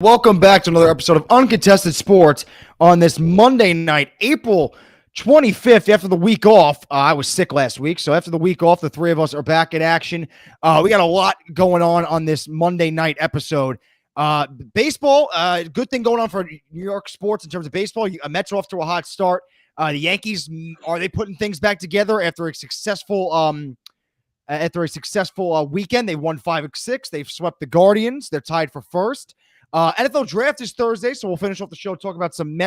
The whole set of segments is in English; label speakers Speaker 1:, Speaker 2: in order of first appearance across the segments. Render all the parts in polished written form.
Speaker 1: Welcome back to another episode of Uncontested Sports on this Monday night, April 25th. After the week off, I was sick last week, so after the week off, the three of us are back in action. We got a lot going on this Monday night episode. Baseball, good thing going on for New York sports in terms of baseball. Mets are off to a hot start. The Yankees, are they putting things back together after a successful weekend? They won 5-6. They've swept the Guardians. They're tied for first. NFL draft is Thursday, so we'll finish off the show talking about some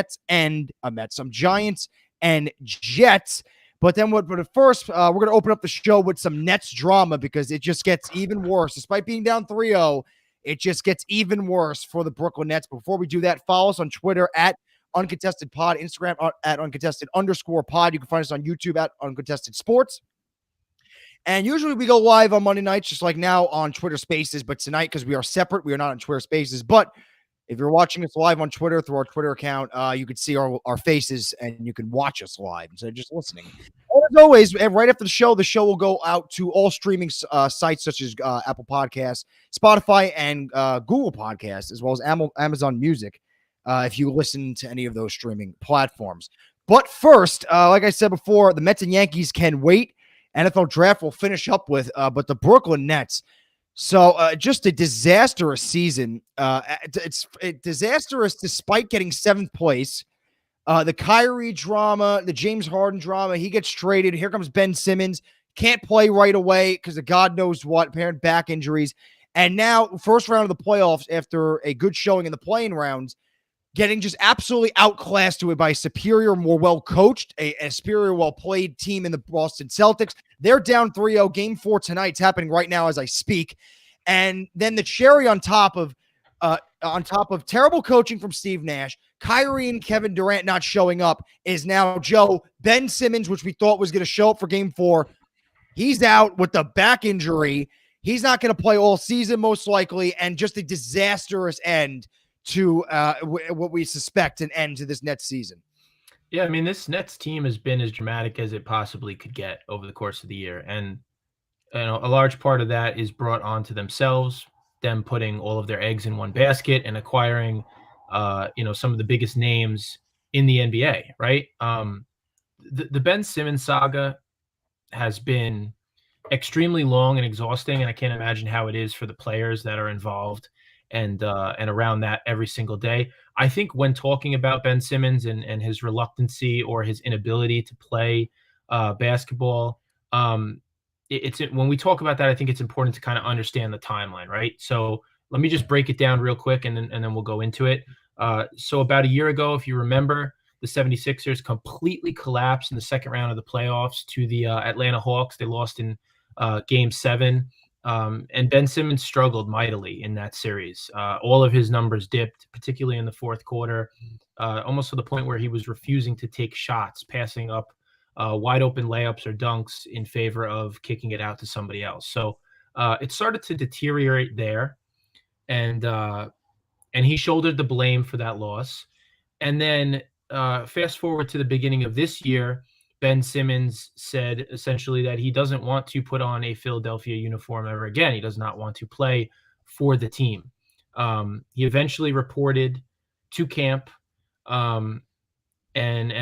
Speaker 1: some Giants and Jets. But first, we're going to open up the show with some Nets drama because it just gets even worse. Despite being down 3-0, it just gets even worse for the Brooklyn Nets. Before we do that, follow us on Twitter at Uncontested Pod, Instagram at Uncontested_pod. You can find us on YouTube at Uncontested Sports. And usually we go live on Monday nights, just like now on Twitter Spaces. But tonight, because we are separate, we are not on Twitter Spaces. But if you're watching us live on Twitter through our Twitter account, you can see our faces and you can watch us live instead of just listening. And as always, right after the show will go out to all streaming sites such as Apple Podcasts, Spotify, and Google Podcasts, as well as Amazon Music, if you listen to any of those streaming platforms. But first, like I said before, the Mets and Yankees can wait. NFL draft will finish up with, but the Brooklyn Nets. So just a disastrous season. It's disastrous despite getting 7th place. The Kyrie drama, the James Harden drama, he gets traded. Here comes Ben Simmons. Can't play right away because of God knows what, apparent back injuries. And now, first round of the playoffs after a good showing in the play-in rounds, getting just absolutely outclassed to it by a superior, more well-coached, a superior, well-played team in the Boston Celtics. They're down 3-0. Game 4 tonight. It's happening right now as I speak. And then the cherry on top of terrible coaching from Steve Nash, Kyrie and Kevin Durant not showing up is now Ben Simmons, which we thought was going to show up for Game 4. He's out with the back injury. He's not going to play all season, most likely, and just a disastrous end to what we suspect an end to this Nets season.
Speaker 2: Yeah, I mean, this Nets team has been as dramatic as it possibly could get over the course of the year. And a large part of that is brought onto themselves, them putting all of their eggs in one basket and acquiring, some of the biggest names in the NBA, right? The Ben Simmons saga has been extremely long and exhausting, and I can't imagine how it is for the players that are involved and around that every single day. I think when talking about Ben Simmons and his reluctancy or his inability to play basketball, when we talk about that, I think it's important to kind of understand the timeline, right? So let me just break it down real quick and then we'll go into it. So about a year ago, if you remember, the 76ers completely collapsed in the second round of the playoffs to the Atlanta Hawks. They lost in Game 7. And Ben Simmons struggled mightily in that series. All of his numbers dipped, particularly in the fourth quarter, almost to the point where he was refusing to take shots, passing up wide open layups or dunks in favor of kicking it out to somebody else. So it started to deteriorate there, and he shouldered the blame for that loss. And then fast forward to the beginning of this year, Ben Simmons said essentially that he doesn't want to put on a Philadelphia uniform ever again. He does not want to play for the team. He eventually reported to camp and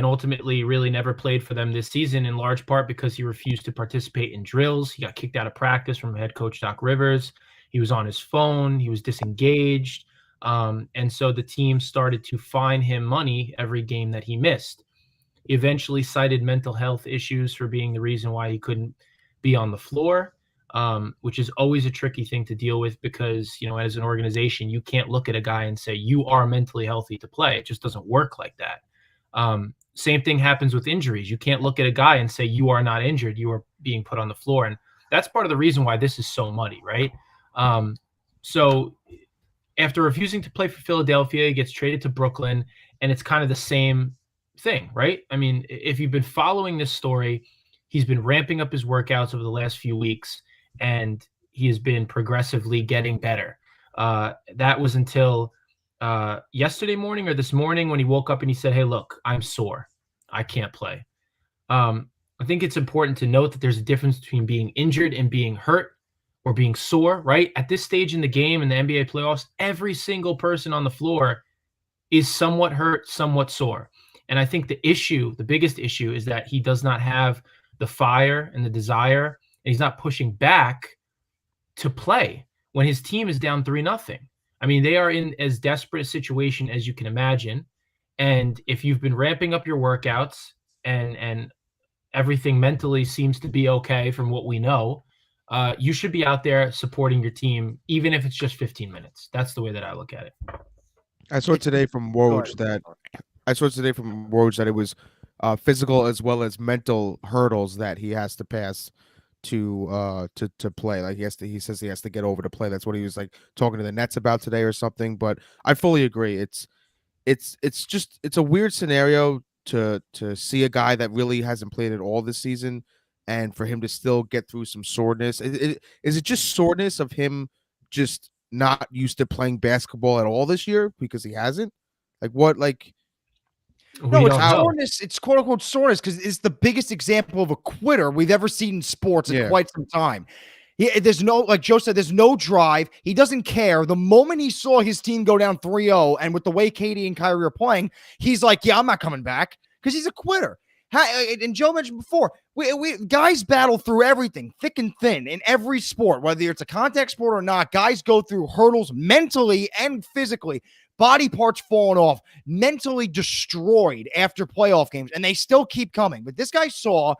Speaker 2: ultimately really never played for them this season, in large part because he refused to participate in drills. He got kicked out of practice from head coach Doc Rivers. He was on his phone. He was disengaged. And so the team started to fine him money every game that he missed. He eventually cited mental health issues for being the reason why he couldn't be on the floor, which is always a tricky thing to deal with because, as an organization, you can't look at a guy and say, you are mentally healthy to play. It just doesn't work like that. Same thing happens with injuries. You can't look at a guy and say, you are not injured. You are being put on the floor. And that's part of the reason why this is so muddy, right? So after refusing to play for Philadelphia, he gets traded to Brooklyn, and it's kind of the same thing, right? I mean, if you've been following this story, he's been ramping up his workouts over the last few weeks, and he has been progressively getting better. That was until yesterday morning or this morning when he woke up and he said, hey, look, I'm sore. I can't play. I think it's important to note that there's a difference between being injured and being hurt, or being sore, right? At this stage in the game in the NBA playoffs, every single person on the floor is somewhat hurt, somewhat sore. And I think the biggest issue is that he does not have the fire and the desire, and he's not pushing back to play when his team is down 3-0. I mean, they are in as desperate a situation as you can imagine. And if you've been ramping up your workouts and everything mentally seems to be okay from what we know, you should be out there supporting your team, even if it's just 15 minutes. That's the way that I look at it.
Speaker 3: I saw today from Woj that it was physical as well as mental hurdles that he has to pass to play. Like he says he has to get over to play. That's what he was like talking to the Nets about today or something. But I fully agree. It's a weird scenario to see a guy that really hasn't played at all this season, and for him to still get through some soreness. Is it just soreness of him just not used to playing basketball at all this year because he hasn't? Like what? Like
Speaker 1: no, it's soreness. It's quote unquote soreness because it's the biggest example of a quitter we've ever seen in sports in quite some time. There's no, like Joe said, there's no drive. He doesn't care. The moment he saw his team go down 3-0, and with the way Katie and Kyrie are playing, he's like, yeah, I'm not coming back, because he's a quitter. And Joe mentioned before, we guys battle through everything, thick and thin, in every sport, whether it's a contact sport or not. Guys go through hurdles mentally and physically, body parts falling off, mentally destroyed after playoff games, and they still keep coming. But this guy saw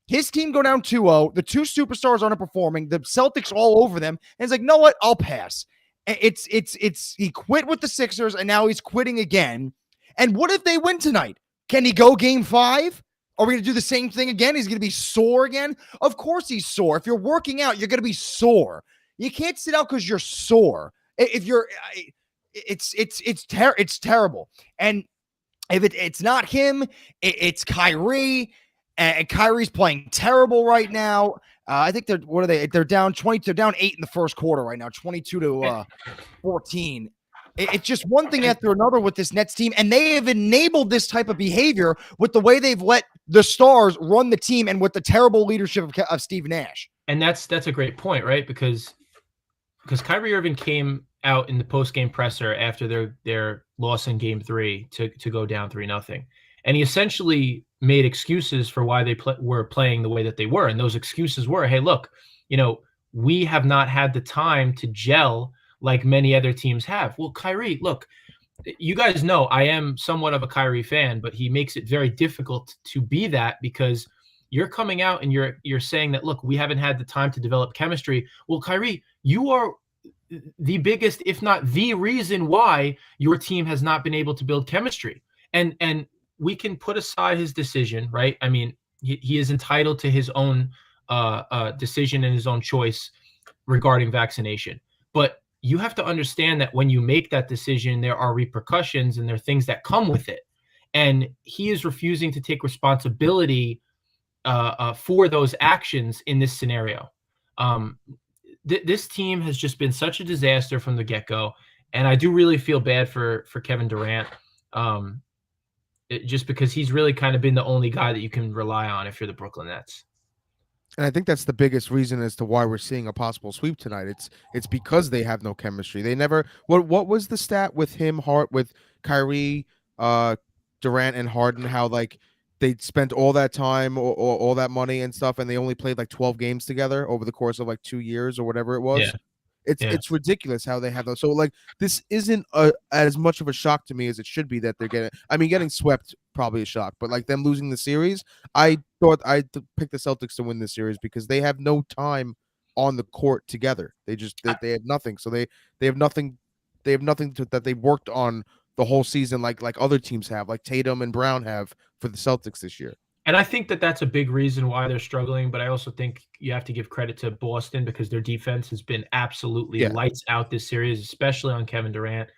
Speaker 1: his team go down 2-0. The two superstars underperforming. The Celtics all over them. And it's like, know what? I'll pass. He quit with the Sixers, and now he's quitting again. And what if they win tonight? Can he go game 5? Are we going to do the same thing again? He's going to be sore again? Of course he's sore. If you're working out, you're going to be sore. You can't sit out because you're sore. If you're, it's terrible. And if it's not him, it's Kyrie. And Kyrie's playing terrible right now. I think they're down 20. They're down 8 in the first quarter right now, 22-14. It's just one thing after another with this Nets team, and they have enabled this type of behavior with the way they've let the stars run the team and with the terrible leadership of Steve Nash.
Speaker 2: And that's a great point, right? Because Kyrie Irving came out in the post-game presser after their loss in Game 3 to go down 3-0, and he essentially made excuses for why they were playing the way that they were. And those excuses were, hey, look, we have not had the time to gel like many other teams have. Well, Kyrie, look, you guys know I am somewhat of a Kyrie fan, but he makes it very difficult to be that, because you're coming out and you're saying that, look, we haven't had the time to develop chemistry. Well, Kyrie, you are the biggest, if not the reason why your team has not been able to build chemistry. And we can put aside his decision, right? I mean, he is entitled to his own decision and his own choice regarding vaccination. But you have to understand that when you make that decision, there are repercussions and there are things that come with it. And he is refusing to take responsibility for those actions in this scenario. This team has just been such a disaster from the get-go. And I do really feel bad for Kevin Durant. Just because he's really kind of been the only guy that you can rely on if you're the Brooklyn Nets.
Speaker 3: And I think that's the biggest reason as to why we're seeing a possible sweep tonight. It's because they have no chemistry. They never. What was the stat with him, with Kyrie, Durant, and Harden? How like they spent all that time or all that money and stuff, and they only played like 12 games together over the course of like 2 years or whatever it was.
Speaker 2: Yeah.
Speaker 3: It's ridiculous how they have those. So like this isn't as much of a shock to me as it should be that they're getting swept, probably a shock, but like them losing the series, I thought I'd pick the Celtics to win this series because they have no time on the court together. They have nothing. So they have nothing. They have nothing that they worked on the whole season like other teams have, like Tatum and Brown have for the Celtics this year.
Speaker 2: And I think that that's a big reason why they're struggling. But I also think you have to give credit to Boston because their defense has been absolutely lights out this series, especially on Kevin Durant.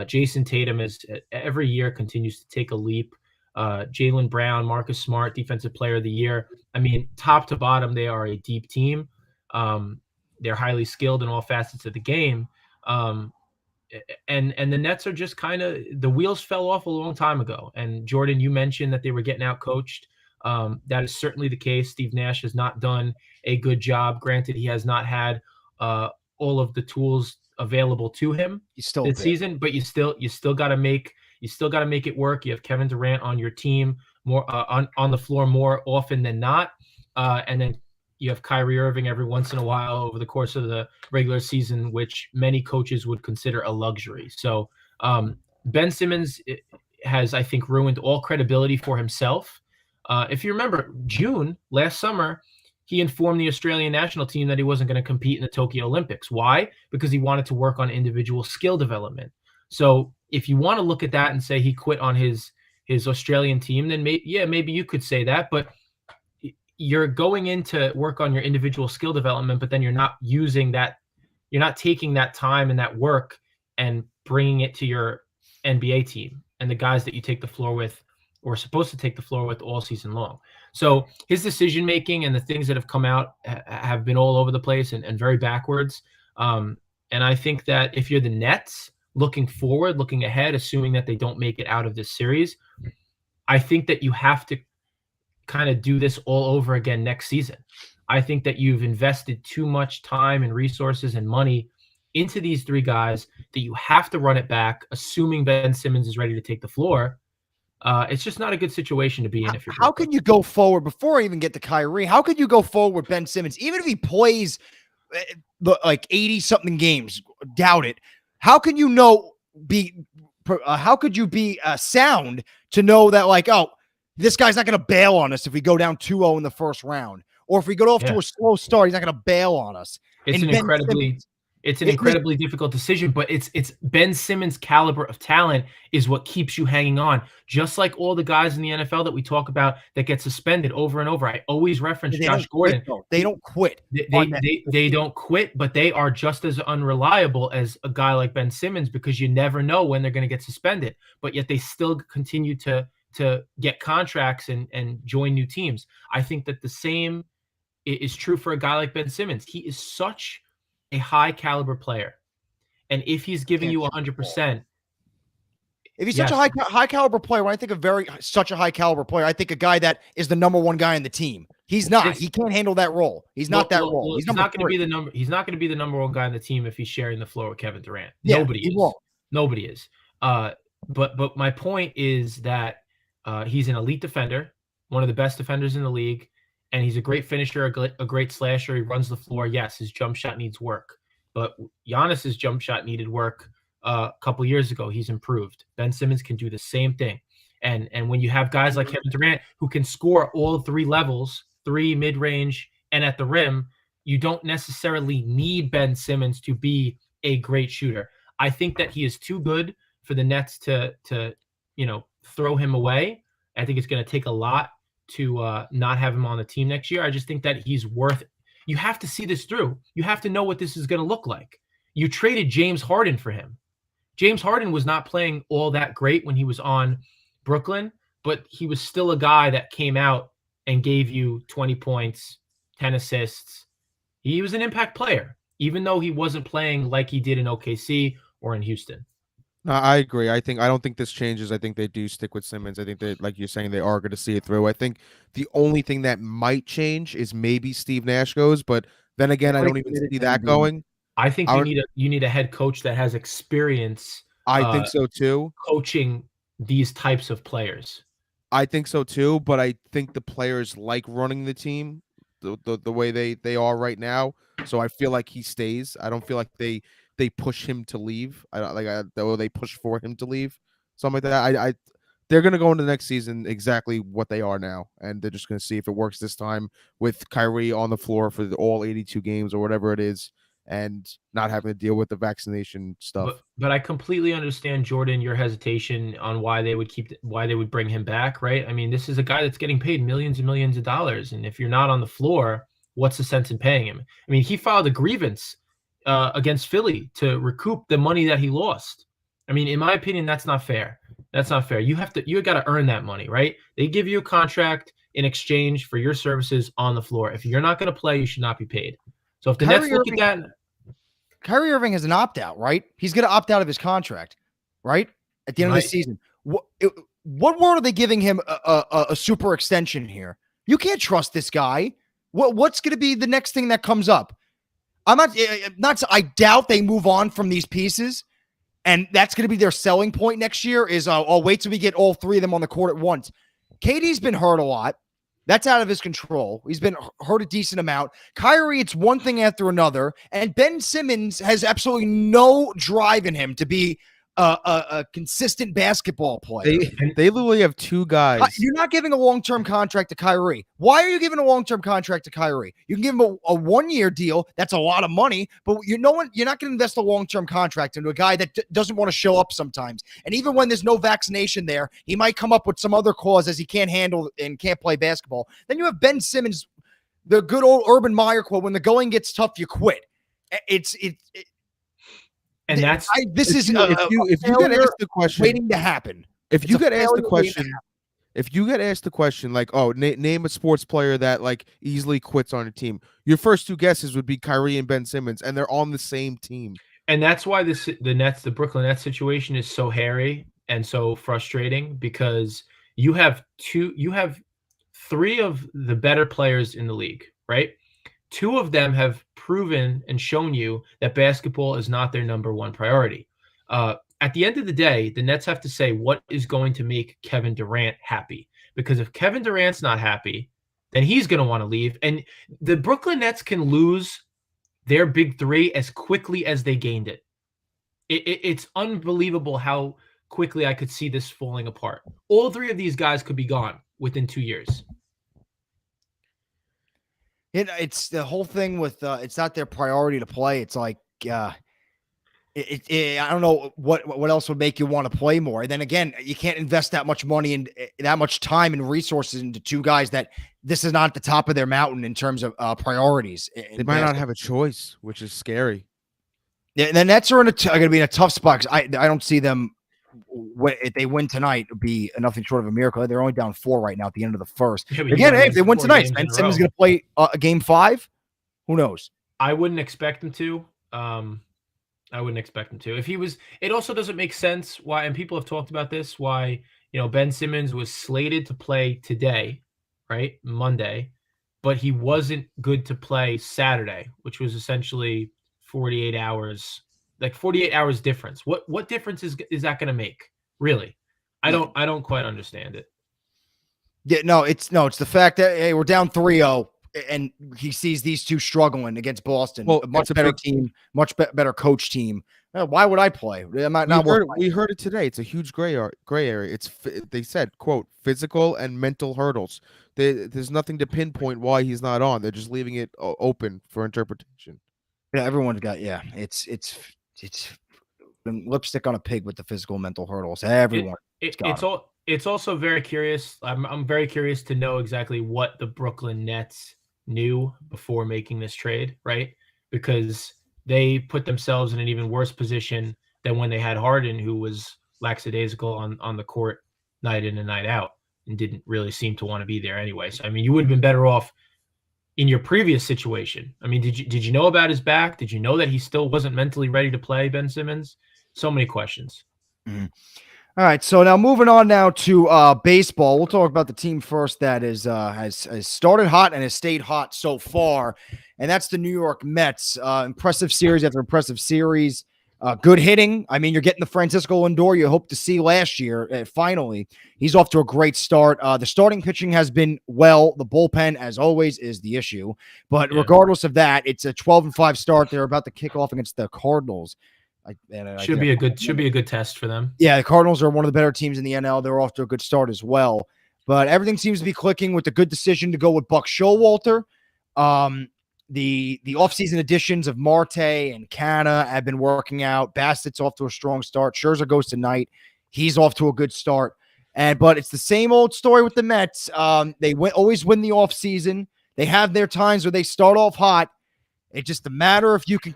Speaker 2: Jason Tatum every year continues to take a leap. Jaylen Brown, Marcus Smart, Defensive Player of the Year. I mean, top to bottom, they are a deep team. They're highly skilled in all facets of the game. And the Nets are just kind of – the wheels fell off a long time ago. And, Jordan, you mentioned that they were getting out-coached. That is certainly the case. Steve Nash has not done a good job. Granted, he has not had all of the tools available to him
Speaker 1: He's still
Speaker 2: this season, but you still got to make it work. You have Kevin Durant on your team more on the floor more often than not, and then you have Kyrie Irving every once in a while over the course of the regular season, which many coaches would consider a luxury. So Ben Simmons has, I think, ruined all credibility for himself. If you remember, June last summer, he informed the Australian national team that he wasn't going to compete in the Tokyo Olympics. Why? Because he wanted to work on individual skill development. So if you want to look at that and say he quit on his Australian team, then maybe you could say that. But you're going in to work on your individual skill development, but then you're not using that. You're not taking that time and that work and bringing it to your NBA team and the guys that you take the floor with or supposed to take the floor with all season long. So his decision-making and the things that have come out have been all over the place and very backwards. And I think that if you're the Nets looking forward, looking ahead, assuming that they don't make it out of this series, I think that you have to kind of do this all over again next season. I think that you've invested too much time and resources and money into these three guys that you have to run it back, assuming Ben Simmons is ready to take the floor. It's just not a good situation to be in.
Speaker 1: How can you go forward before I even get to Kyrie? How could you go forward with Ben Simmons, even if he plays like 80-something games? Doubt it. How can you how could you be sound to know that, like, oh, this guy's not going to bail on us if we go down 2-0 in the first round, or if we go off to a slow start, he's not going to bail on us.
Speaker 2: It's an incredibly difficult decision, but it's Ben Simmons' caliber of talent is what keeps you hanging on. Just like all the guys in the NFL that we talk about that get suspended over and over. I always reference Josh Gordon.
Speaker 1: They don't quit.
Speaker 2: They don't quit, but they are just as unreliable as a guy like Ben Simmons because you never know when they're going to get suspended. But yet they still continue to get contracts and join new teams. I think that the same is true for a guy like Ben Simmons. He is such a high caliber player. And if he's giving you 100%,
Speaker 1: if he's such a high caliber player, when I think of such a high caliber player, I think a guy that is the number one guy on the team. He's not. He can't handle that role. He's not that role.
Speaker 2: He's not going to be the number. He's not going to be the number one guy on the team if he's sharing the floor with Kevin Durant.
Speaker 1: Yeah,
Speaker 2: Nobody is.
Speaker 1: Won't.
Speaker 2: Nobody is. But my point is that he's an elite defender, one of the best defenders in the league. And he's a great finisher, a great slasher. He runs the floor. Yes, his jump shot needs work. But Giannis's jump shot needed work a couple years ago. He's improved. Ben Simmons can do the same thing. And when you have guys like Kevin Durant who can score all three levels, 3 mid-range and at the rim, you don't necessarily need Ben Simmons to be a great shooter. I think that he is too good for the Nets to throw him away. I think it's going to take a lot to not have him on the team next year. I just think that he's worth it. You have to see this through. You have to know what this is going to look like. You traded James Harden for him. James Harden was not playing all that great when he was on Brooklyn, but he was still a guy that came out and gave you 20 points, 10 assists. He was an impact player, even though he wasn't playing like he did in OKC or in Houston.
Speaker 3: No, I agree. I don't think this changes. I think they do stick with Simmons. I think that, like you're saying, they are going to see it through. I think the only thing that might change is maybe Steve Nash goes, but then again, I don't even see that going.
Speaker 2: I think you need a head coach that has experience.
Speaker 3: I think so too.
Speaker 2: Coaching these types of players.
Speaker 3: I think so too, but I think the players like running the team the way they are right now. So I feel like he stays. I don't feel like they push him to leave. They push for him to leave, something like that. They're gonna go into the next season exactly what they are now, and they're just gonna see if it works this time with Kyrie on the floor for all 82 games or whatever it is, and not having to deal with the vaccination stuff.
Speaker 2: But I completely understand, Jordan, your hesitation on why they would bring him back, right? I mean, this is a guy that's getting paid millions and millions of dollars, and if you're not on the floor, what's the sense in paying him? I mean, he filed a grievance against Philly to recoup the money that he lost. I mean, in my opinion, that's not fair. That's not fair. You got to earn that money, right? They give you a contract in exchange for your services on the floor. If you're not going to play, you should not be paid. So if the Nets look at that,
Speaker 1: Kyrie Irving has an opt-out, right? He's going to opt out of his contract, right? At the end of the season. What world are they giving him a super extension here? You can't trust this guy. What's going to be the next thing that comes up? I doubt they move on from these pieces. And that's going to be their selling point next year is, I'll wait till we get all three of them on the court at once. KD's been hurt a lot. That's out of his control. He's been hurt a decent amount. Kyrie, it's one thing after another. And Ben Simmons has absolutely no drive in him to be a consistent basketball player.
Speaker 3: They literally have two guys.
Speaker 1: You're not giving a long-term contract to Kyrie. Why are you giving a long-term contract to Kyrie? You can give him a one-year deal. That's a lot of money, but you're not going to invest a long-term contract into a guy that doesn't want to show up sometimes. And even when there's no vaccination there, he might come up with some other cause as he can't handle and can't play basketball. Then you have Ben Simmons, the good old Urban Meyer quote, when the going gets tough, you quit.
Speaker 2: And that's
Speaker 3: if you get asked the question
Speaker 1: waiting to happen.
Speaker 3: If you get asked the question, like, oh, name a sports player that like easily quits on a team, your first two guesses would be Kyrie and Ben Simmons, and they're on the same team.
Speaker 2: And that's why the Brooklyn Nets situation is so hairy and so frustrating, because you have three of the better players in the league, right? Two of them have proven and shown you that basketball is not their number one priority. At the end of the day, the Nets have to say what is going to make Kevin Durant happy. Because if Kevin Durant's not happy, then he's going to want to leave. And the Brooklyn Nets can lose their big three as quickly as they gained it. It's unbelievable how quickly I could see this falling apart. All three of these guys could be gone within 2 years.
Speaker 1: It's the whole thing with it's not their priority to play. It's like I don't know what else would make you want to play more. And then again, you can't invest that much money and that much time and resources into two guys that this is not the top of their mountain in terms of priorities.
Speaker 3: They might not have a choice, which is scary.
Speaker 1: Yeah, and the Nets are going to be in a tough spot because I don't see them. If they win tonight, it would be nothing short of a miracle. They're only down 4 right now at the end of the first. Yeah, again, hey, if they win tonight, Ben Simmons is going to play game 5. Who knows?
Speaker 2: I wouldn't expect him to. I wouldn't expect him to. If he was, it also doesn't make sense why, and people have talked about this, why, Ben Simmons was slated to play today, right? Monday, but he wasn't good to play Saturday, which was essentially 48 hours. Like 48 hours difference. What difference is that going to make? Really? I don't quite understand it.
Speaker 1: Yeah, it's the fact that hey, we're down 3-0 and he sees these two struggling against Boston. Well, a much better team, much better coach team. Why would I play?
Speaker 3: We heard it today. It's a huge gray area. They said, quote, physical and mental hurdles. There's nothing to pinpoint why he's not on. They're just leaving it open for interpretation.
Speaker 1: Yeah, everyone's got it's lipstick on a pig with the physical mental hurdles. Everyone.
Speaker 2: It's also very curious. I'm very curious to know exactly what the Brooklyn Nets knew before making this trade, right? Because they put themselves in an even worse position than when they had Harden, who was lackadaisical on the court night in and night out and didn't really seem to want to be there anyway. So, I mean, you would have been better off in your previous situation. I mean, did you know about his back? Did you know that he still wasn't mentally ready to play, Ben Simmons? So many questions.
Speaker 1: Mm-hmm. All right, so now moving on now to baseball. We'll talk about the team first that has started hot and has stayed hot so far, and that's the New York Mets. Impressive series after impressive series. Good hitting. I mean, you're getting the Francisco Lindor you hoped to see last year. Finally, he's off to a great start. The starting pitching has been well. The bullpen, as always, is the issue. But regardless of that, it's a 12-5 start. They're about to kick off against the Cardinals.
Speaker 2: Should be a good test for them.
Speaker 1: Yeah, the Cardinals are one of the better teams in the NL. They're off to a good start as well. But everything seems to be clicking with the good decision to go with Buck Showalter. The offseason additions of Marte and Canna have been working out. Bassett's off to a strong start. Scherzer goes tonight. He's off to a good start. But it's the same old story with the Mets. They always win the offseason. They have their times where they start off hot. It's just a matter if you can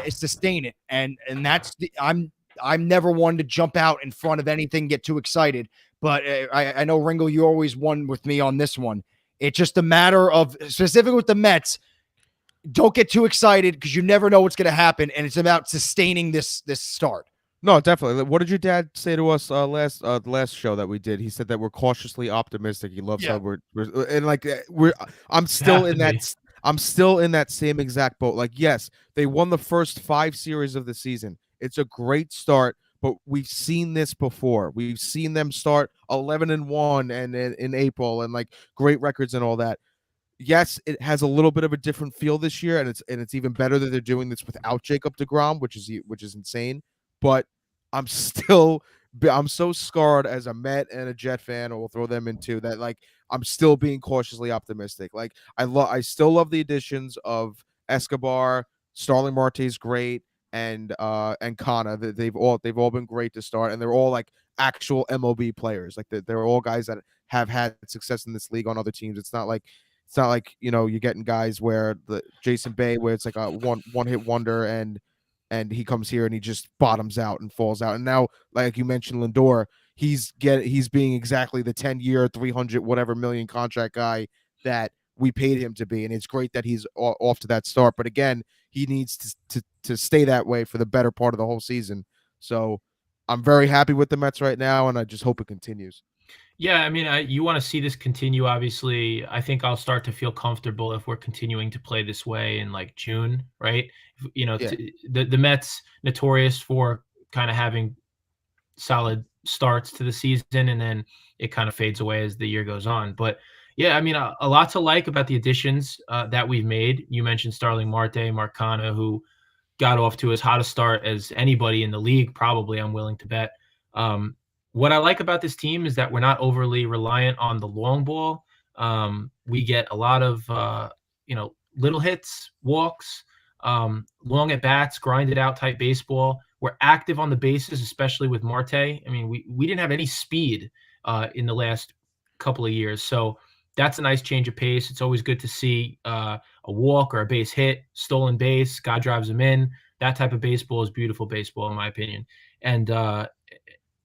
Speaker 1: sustain it, and that's I'm never one to jump out in front of anything, get too excited. But I know Ringle, you always won with me on this one. It's just a matter of specifically with the Mets. Don't get too excited because you never know what's going to happen, and it's about sustaining this start.
Speaker 3: No, definitely. What did your dad say to us the last show that we did? He said that we're cautiously optimistic. He loves how we're I'm still in that. I'm still in that same exact boat. Like, yes, they won the first 5 series of the season. It's a great start, but we've seen this before. We've seen them start 11-1 and in April and like great records and all that. Yes, it has a little bit of a different feel this year, and it's even better that they're doing this without Jacob deGrom, which is insane. But I'm still I'm so scarred as a Met and a Jet fan, or we'll throw them into that. Like I'm still being cautiously optimistic. Like I still love the additions of Escobar, Starling Marte's great, and Kana. They've all been great to start, and they're all like actual MLB players. Like they're all guys that have had success in this league on other teams. It's not like you're getting guys where the Jason Bay, where it's like a one hit wonder, and he comes here and he just bottoms out and falls out. And now, like you mentioned, Lindor, he's being exactly the 10-year, 300 whatever million contract guy that we paid him to be. And it's great that he's off to that start. But again, he needs to stay that way for the better part of the whole season. So I'm very happy with the Mets right now, and I just hope it continues.
Speaker 2: Yeah, I mean, you want to see this continue. Obviously, I think I'll start to feel comfortable if we're continuing to play this way in like June, right?
Speaker 3: Yeah.
Speaker 2: The Mets notorious for kind of having solid starts to the season, and then it kind of fades away as the year goes on. But yeah, I mean, a lot to like about the additions that we've made. You mentioned Starling Marte, Marcana, who got off to as hot a start as anybody in the league, probably, I'm willing to bet. What I like about this team is that we're not overly reliant on the long ball. We get a lot of little hits, walks, long at bats, grinded out type baseball. We're active on the bases, especially with Marte. I mean, we didn't have any speed in the last couple of years, so that's a nice change of pace. It's always good to see a walk or a base hit, stolen base, guy drives him in. That type of baseball is beautiful baseball, in my opinion. And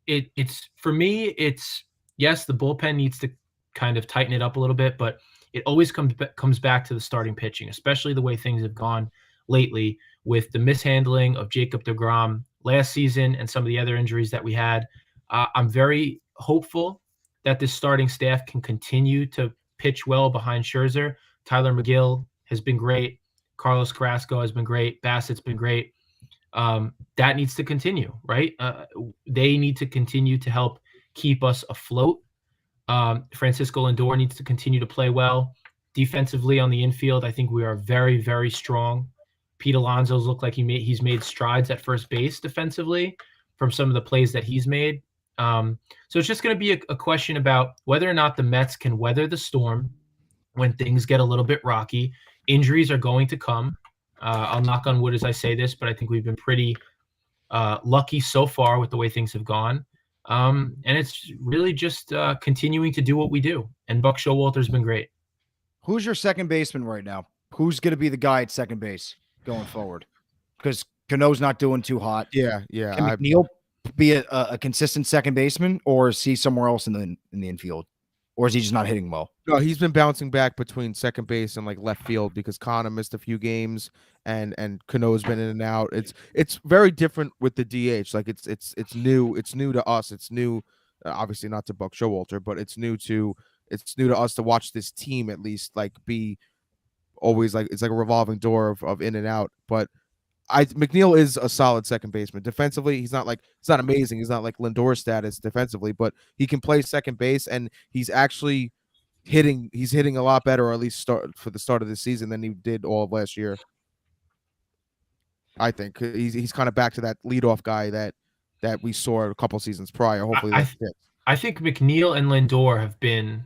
Speaker 2: it's for me, it's yes, the bullpen needs to kind of tighten it up a little bit, but it always comes back to the starting pitching, especially the way things have gone lately with the mishandling of Jacob deGrom last season and some of the other injuries that we had. I'm very hopeful that this starting staff can continue to pitch well behind Scherzer. Tyler McGill has been great. Carlos Carrasco has been great. Bassett's been great. That needs to continue, right? They need to continue to help keep us afloat. Francisco Lindor needs to continue to play well. Defensively on the infield, I think we are very, very strong. Pete Alonso's looked like he's made strides at first base defensively from some of the plays that he's made. So it's just going to be a question about whether or not the Mets can weather the storm when things get a little bit rocky. Injuries are going to come. I'll knock on wood as I say this, but I think we've been pretty lucky so far with the way things have gone. And it's really just continuing to do what we do. And Buck Showalter's been great.
Speaker 1: Who's your second baseman right now? Who's going to be the guy at second base going forward? Because Cano's not doing too hot.
Speaker 3: Yeah.
Speaker 1: Can McNeil be a consistent second baseman, or is he somewhere else in the infield? Or is he just not hitting well?
Speaker 3: No, he's been bouncing back between second base and like left field because Kana missed a few games and Cano's been in and out. It's very different with the DH. Like it's new. It's new to us. It's new, obviously not to Buck Showalter, but it's new to us to watch this team at least like be always like it's like a revolving door of in and out. But McNeil is a solid second baseman. Defensively, he's not amazing. He's not like Lindor status defensively, but he can play second base, and he's actually hitting a lot better, or at least for the start of the season, than he did all of last year. I think he's kind of back to that leadoff guy that we saw a couple seasons prior. Hopefully
Speaker 2: I think McNeil and Lindor have been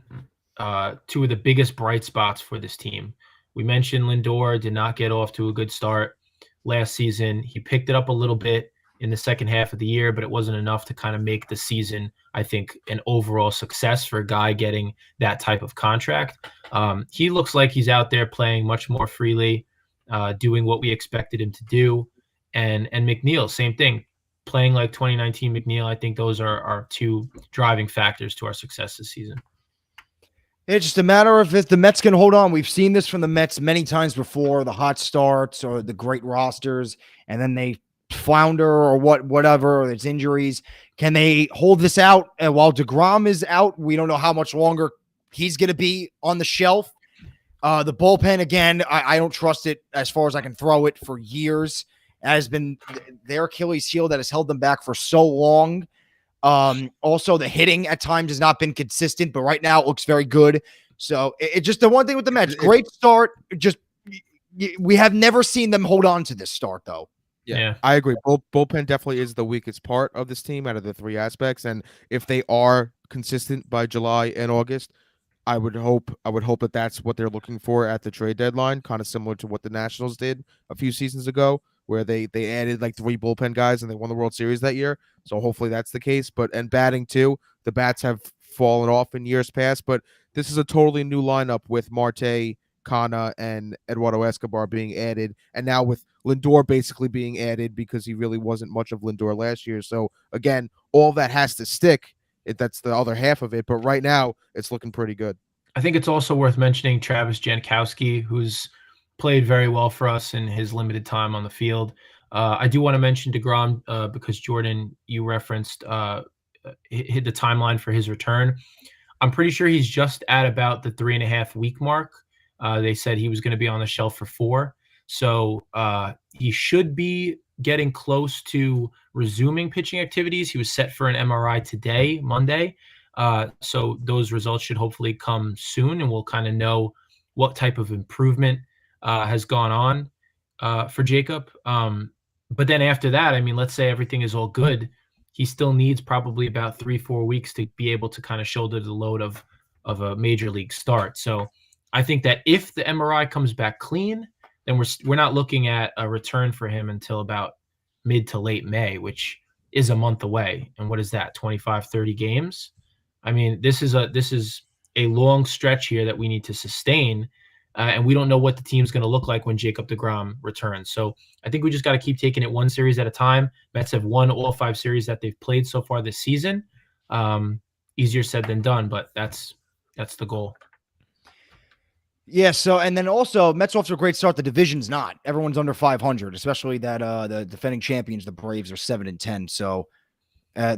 Speaker 2: two of the biggest bright spots for this team. We mentioned Lindor did not get off to a good start last season. He picked it up a little bit in the second half of the year, but it wasn't enough to kind of make the season, I think, an overall success for a guy getting that type of contract. He looks like he's out there playing much more freely, doing what we expected him to do. And McNeil, same thing, playing like 2019 McNeil. I think those are our two driving factors to our success this season.
Speaker 1: It's just a matter of if the Mets can hold on. We've seen this from the Mets many times before, the hot starts or the great rosters, and then they flounder or whatever, or it's injuries. Can they hold this out? And while deGrom is out, we don't know how much longer he's going to be on the shelf. The bullpen, again, I don't trust it as far as I can throw it for years. It has been their Achilles heel that has held them back for so long. Also, the hitting at times has not been consistent, but right now it looks very good. So it just the one thing with the Mets, great start. Just we have never seen them hold on to this start, though.
Speaker 2: Yeah.
Speaker 3: I agree. Bullpen definitely is the weakest part of this team out of the three aspects, and if they are consistent by July and August, I would hope that that's what they're looking for at the trade deadline, kind of similar to what the Nationals did a few seasons ago, where they added like 3 bullpen guys and they won the World Series that year. So hopefully that's the case. But and batting too, the bats have fallen off in years past, but this is a totally new lineup with Marte, Kana, and Eduardo Escobar being added, and now with Lindor basically being added because he really wasn't much of Lindor last year. So again, all that has to stick. That's the other half of it, but right now it's looking pretty good.
Speaker 2: I think it's also worth mentioning Travis Jankowski, who's played very well for us in his limited time on the field. I do want to mention DeGrom because Jordan, you referenced hit the timeline for his return. I'm pretty sure he's just at about the 3.5 week mark. They said he was going to be on the shelf for 4. So he should be getting close to resuming pitching activities. He was set for an MRI today, Monday. So those results should hopefully come soon, and we'll kind of know what type of improvement has gone on for Jacob. But then after that, I mean, let's say everything is all good. He still needs probably about 3-4 weeks to be able to kind of shoulder the load of a major league start. So I think that if the MRI comes back clean, then we're not looking at a return for him until about mid to late May, which is a month away. And what is that, 25, 30 games? I mean, this is a long stretch here that we need to sustain, and we don't know what the team's going to look like when Jacob deGrom returns. So I think we just got to keep taking it one series at a time. Mets have won all 5 series that they've played so far this season. Easier said than done, but that's the goal.
Speaker 1: Yeah, so and then also Mets off to a great start. The division's not. Everyone's under 500, especially that the defending champions, the Braves, are 7-10. So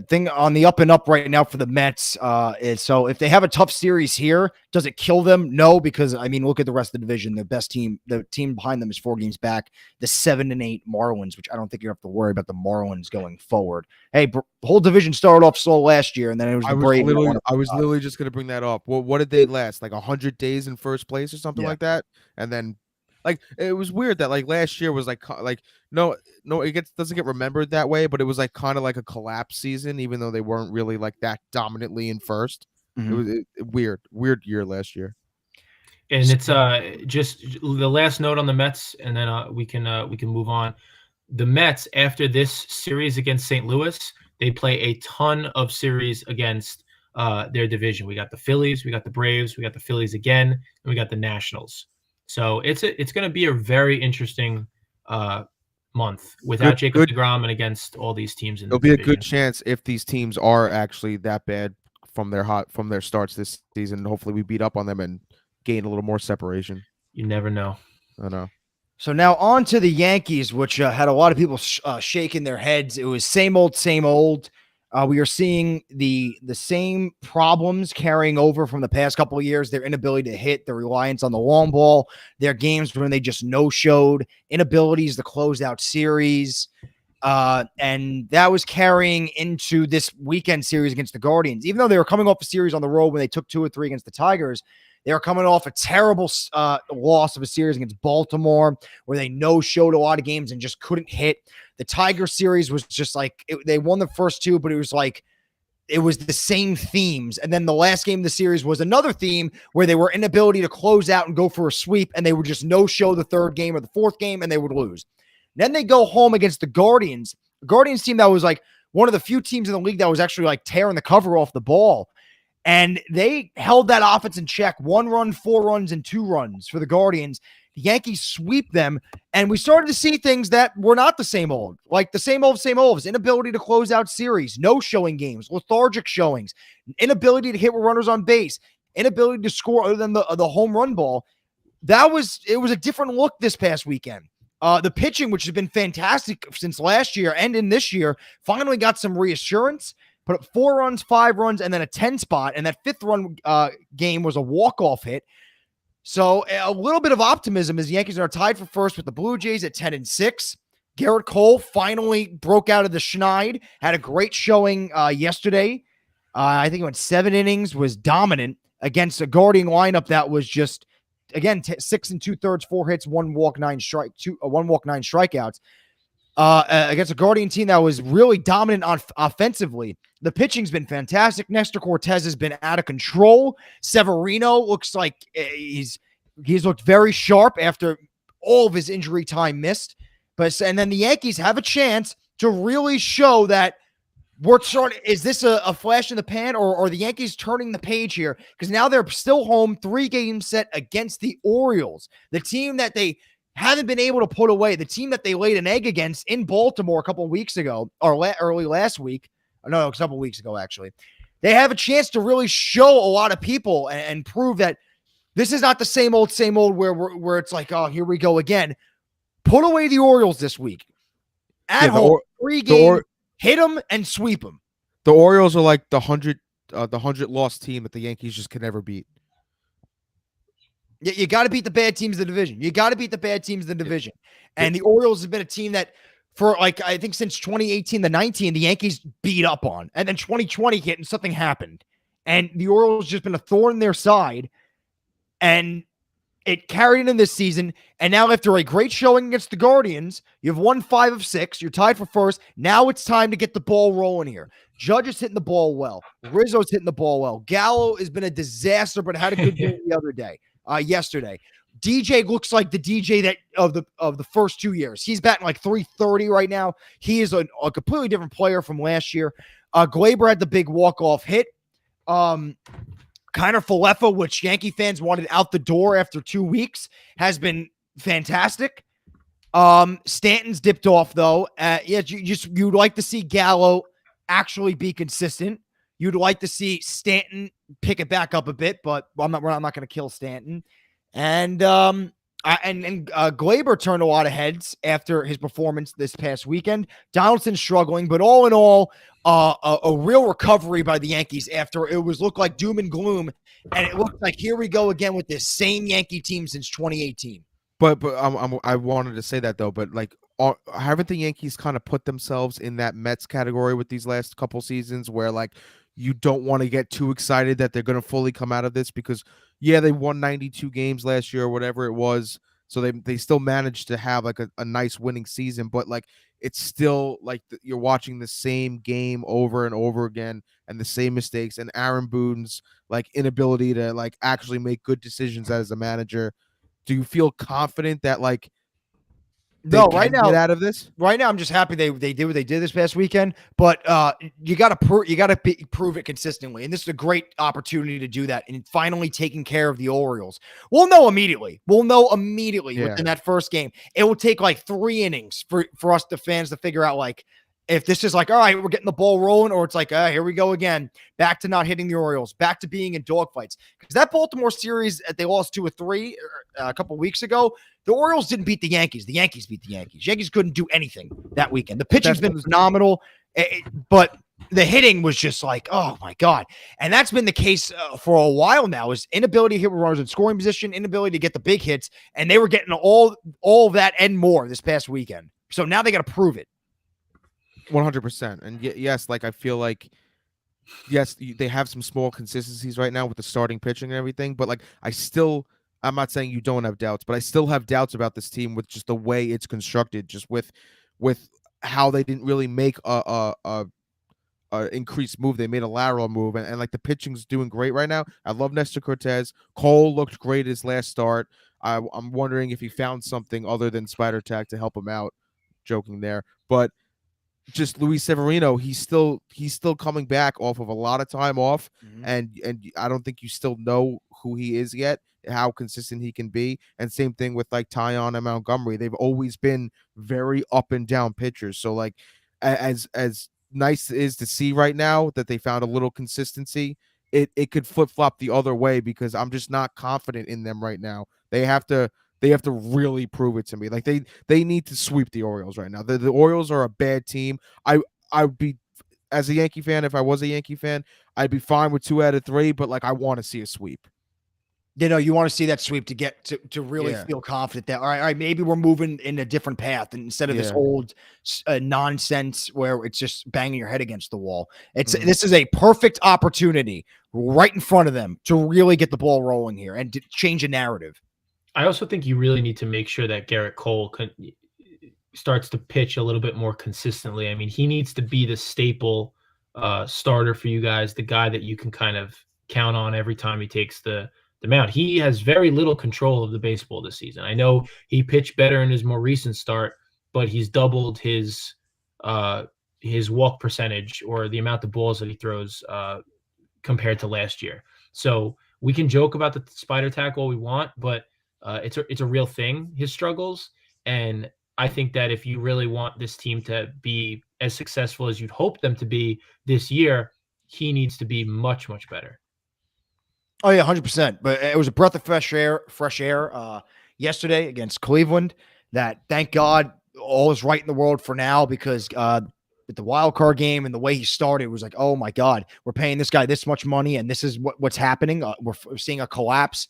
Speaker 1: thing on the up and up right now for the Mets is, so if they have a tough series here, does it kill them? No, because I mean, look at the rest of the division. The best team, the team behind them is 4 games back. The 7-8 Marlins, which I don't think you have to worry about the Marlins going forward. Hey, the whole division started off slow last year, and then it was the Braves.
Speaker 3: I was literally just going to bring that up. Well, what did they last? Like 100 days in first place or something like that? And then like it was weird that like last year was like no, it doesn't get remembered that way, but it was like kind of like a collapse season, even though they weren't really like that dominantly in first.
Speaker 1: Mm-hmm.
Speaker 3: It was weird year last year.
Speaker 2: And it's just the last note on the Mets, and then we can move on. The Mets, after this series against St. Louis, they play a ton of series against their division. We got the Phillies, we got the Braves, we got the Phillies again, and we got the Nationals. So it's going to be a very interesting month without Jacob deGrom and against all these teams. It'll be
Speaker 3: a good chance if these teams are actually that bad from their starts this season. Hopefully, we beat up on them and gain a little more separation.
Speaker 2: You never know.
Speaker 3: I know.
Speaker 1: So now on to the Yankees, which had a lot of people shaking their heads. It was same old, same old. We are seeing the same problems carrying over from the past couple of years. Their inability to hit, their reliance on the long ball, their games when they just no-showed, inabilities to close out series. And that was carrying into this weekend series against the Guardians. Even though they were coming off a series on the road when they took 2 or 3 against the Tigers, they were coming off a terrible loss of a series against Baltimore where they no-showed a lot of games and just couldn't hit. The Tiger series was just like they won the first 2, but it was like it was the same themes. And then the last game of the series was another theme where they were inability to close out and go for a sweep, and they would just no-show the 3rd game or the 4th game, and they would lose. Then they go home against the Guardians team that was like one of the few teams in the league that was actually like tearing the cover off the ball. And they held that offense in check. 1 run, 4 runs, and 2 runs for the Guardians. The Yankees sweep them, and we started to see things that were not the same old. Like the same old, inability to close out series, no showing games, lethargic showings, inability to hit with runners on base, inability to score other than the home run ball. It was a different look this past weekend. The pitching, which has been fantastic since last year and in this year, finally got some reassurance. Put up 4 runs, 5 runs, and then a 10 spot. And that 5th run game was a walk-off hit. So a little bit of optimism as the Yankees are tied for first with the Blue Jays at 10-6. Garrett Cole finally broke out of the schneid, had a great showing yesterday. I think he went 7 innings, was dominant against a Guardian lineup that was just, again, 6 2/3, 4 hits, 1 walk, 9 strikeouts. Against a Guardian team that was really dominant offensively. The pitching's been fantastic. Nestor Cortez has been out of control. Severino looks like he's looked very sharp after all of his injury time missed. And then the Yankees have a chance to really show that is this a flash in the pan, or are the Yankees turning the page here? Because now they're still home, 3-game set against the Orioles, the team that they haven't been able to put away, the team that they laid an egg against in Baltimore a couple of weeks ago, or early last week. No, a couple of weeks ago, actually. They have a chance to really show a lot of people and prove that this is not the same old where it's like, oh, here we go again. Put away the Orioles this week. At home, 3-game, hit them and sweep them.
Speaker 3: The Orioles are like the 100 loss team that the Yankees just can never beat.
Speaker 1: You got to beat the bad teams in the division. And the Orioles have been a team that for I think since 2018 to 19, the Yankees beat up on. And then 2020 hit and something happened. And the Orioles just been a thorn in their side. And it carried in this season. And now after a great showing against the Guardians, you've won 5 of 6. You're tied for first. Now it's time to get the ball rolling here. Judge is hitting the ball well. Rizzo's hitting the ball well. Gallo has been a disaster, but had a good game the other day. Yesterday, DJ looks like the DJ that of the first 2 years. He's batting like 330 right now. He is a completely different player from last year. Glaber had the big walk-off hit. Kiner Falefa, which Yankee fans wanted out the door after 2 weeks, has been fantastic. Stanton's dipped off though. You'd like to see Gallo actually be consistent. You'd like to see Stanton pick it back up a bit, but we're not going to kill Stanton. And Glaber turned a lot of heads after his performance this past weekend. Donaldson's struggling, but all in all, a real recovery by the Yankees after it looked like doom and gloom, and it looked like here we go again with this same Yankee team since 2018.
Speaker 3: But I wanted to say that though, but like, haven't the Yankees kind of put themselves in that Mets category with these last couple seasons where like you don't want to get too excited that they're going to fully come out of this because they won 92 games last year or whatever it was. So they still managed to have like a nice winning season, but like it's still like you're watching the same game over and over again and the same mistakes and Aaron Boone's like inability to like actually make good decisions as a manager. Do you feel confident that like
Speaker 1: right now,
Speaker 3: get out of this?
Speaker 1: Right now, I'm just happy they did what they did this past weekend. But you got to prove it consistently, and this is a great opportunity to do that. And finally taking care of the Orioles, we'll know immediately within that first game. It will take like 3 innings for us, the fans, to figure out like if this is like, all right, we're getting the ball rolling, or it's like, here we go again, back to not hitting the Orioles, back to being in dogfights. Because that Baltimore series that they lost 2 or 3 a couple weeks ago, the Orioles didn't beat the Yankees. The Yankees beat the Yankees. Yankees couldn't do anything that weekend. The pitching's been phenomenal, but the hitting was just like, oh my God. And that's been the case for a while now, is inability to hit runners in scoring position, inability to get the big hits, and they were getting all of that and more this past weekend. So now they got to prove it.
Speaker 3: 100%. And yes, like I feel like yes, they have some small consistencies right now with the starting pitching and everything, but like I'm not saying you don't have doubts, but I still have doubts about this team with just the way it's constructed, just with how they didn't really make a increased move. They made a lateral move, and like the pitching's doing great right now. I love Nestor Cortez. Cole looked great his last start. I'm wondering if he found something other than spider tack to help him out. Joking there, but just Luis Severino, he's still coming back off of a lot of time off, and I don't think you still know who he is yet, how consistent he can be. And same thing with like Tyon and Montgomery. They've always been very up and down pitchers. So like as nice it is to see right now that they found a little consistency, it could flip-flop the other way because I'm just not confident in them right now. They have to really prove it to me. Like they need to sweep the Orioles right now. The Orioles are a bad team. I'd be, as a Yankee fan, if I was a Yankee fan, I'd be fine with 2 out of 3, but like I want to see a sweep.
Speaker 1: You want to see that sweep to get to really
Speaker 3: Yeah.
Speaker 1: feel confident that all right, maybe we're moving in a different path instead of this
Speaker 3: Yeah.
Speaker 1: old nonsense where it's just banging your head against the wall.
Speaker 3: Mhm.
Speaker 1: This is a perfect opportunity right in front of them to really get the ball rolling here and to change a narrative.
Speaker 2: I also think you really need to make sure that Garrett Cole starts to pitch a little bit more consistently. I mean, he needs to be the staple starter for you guys, the guy that you can kind of count on every time he takes the mound. He has very little control of the baseball this season. I know he pitched better in his more recent start, but he's doubled his walk percentage or the amount of balls that he throws compared to last year. So we can joke about the spider tack all we want, but it's a real thing, his struggles. And I think that if you really want this team to be as successful as you'd hope them to be this year, he needs to be much, much better.
Speaker 1: Oh yeah, 100%. But it was a breath of fresh air yesterday against Cleveland. That thank God all is right in the world for now because with the wild card game and the way he started, it was like, oh my God, we're paying this guy this much money and this is what's happening. We're seeing a collapse.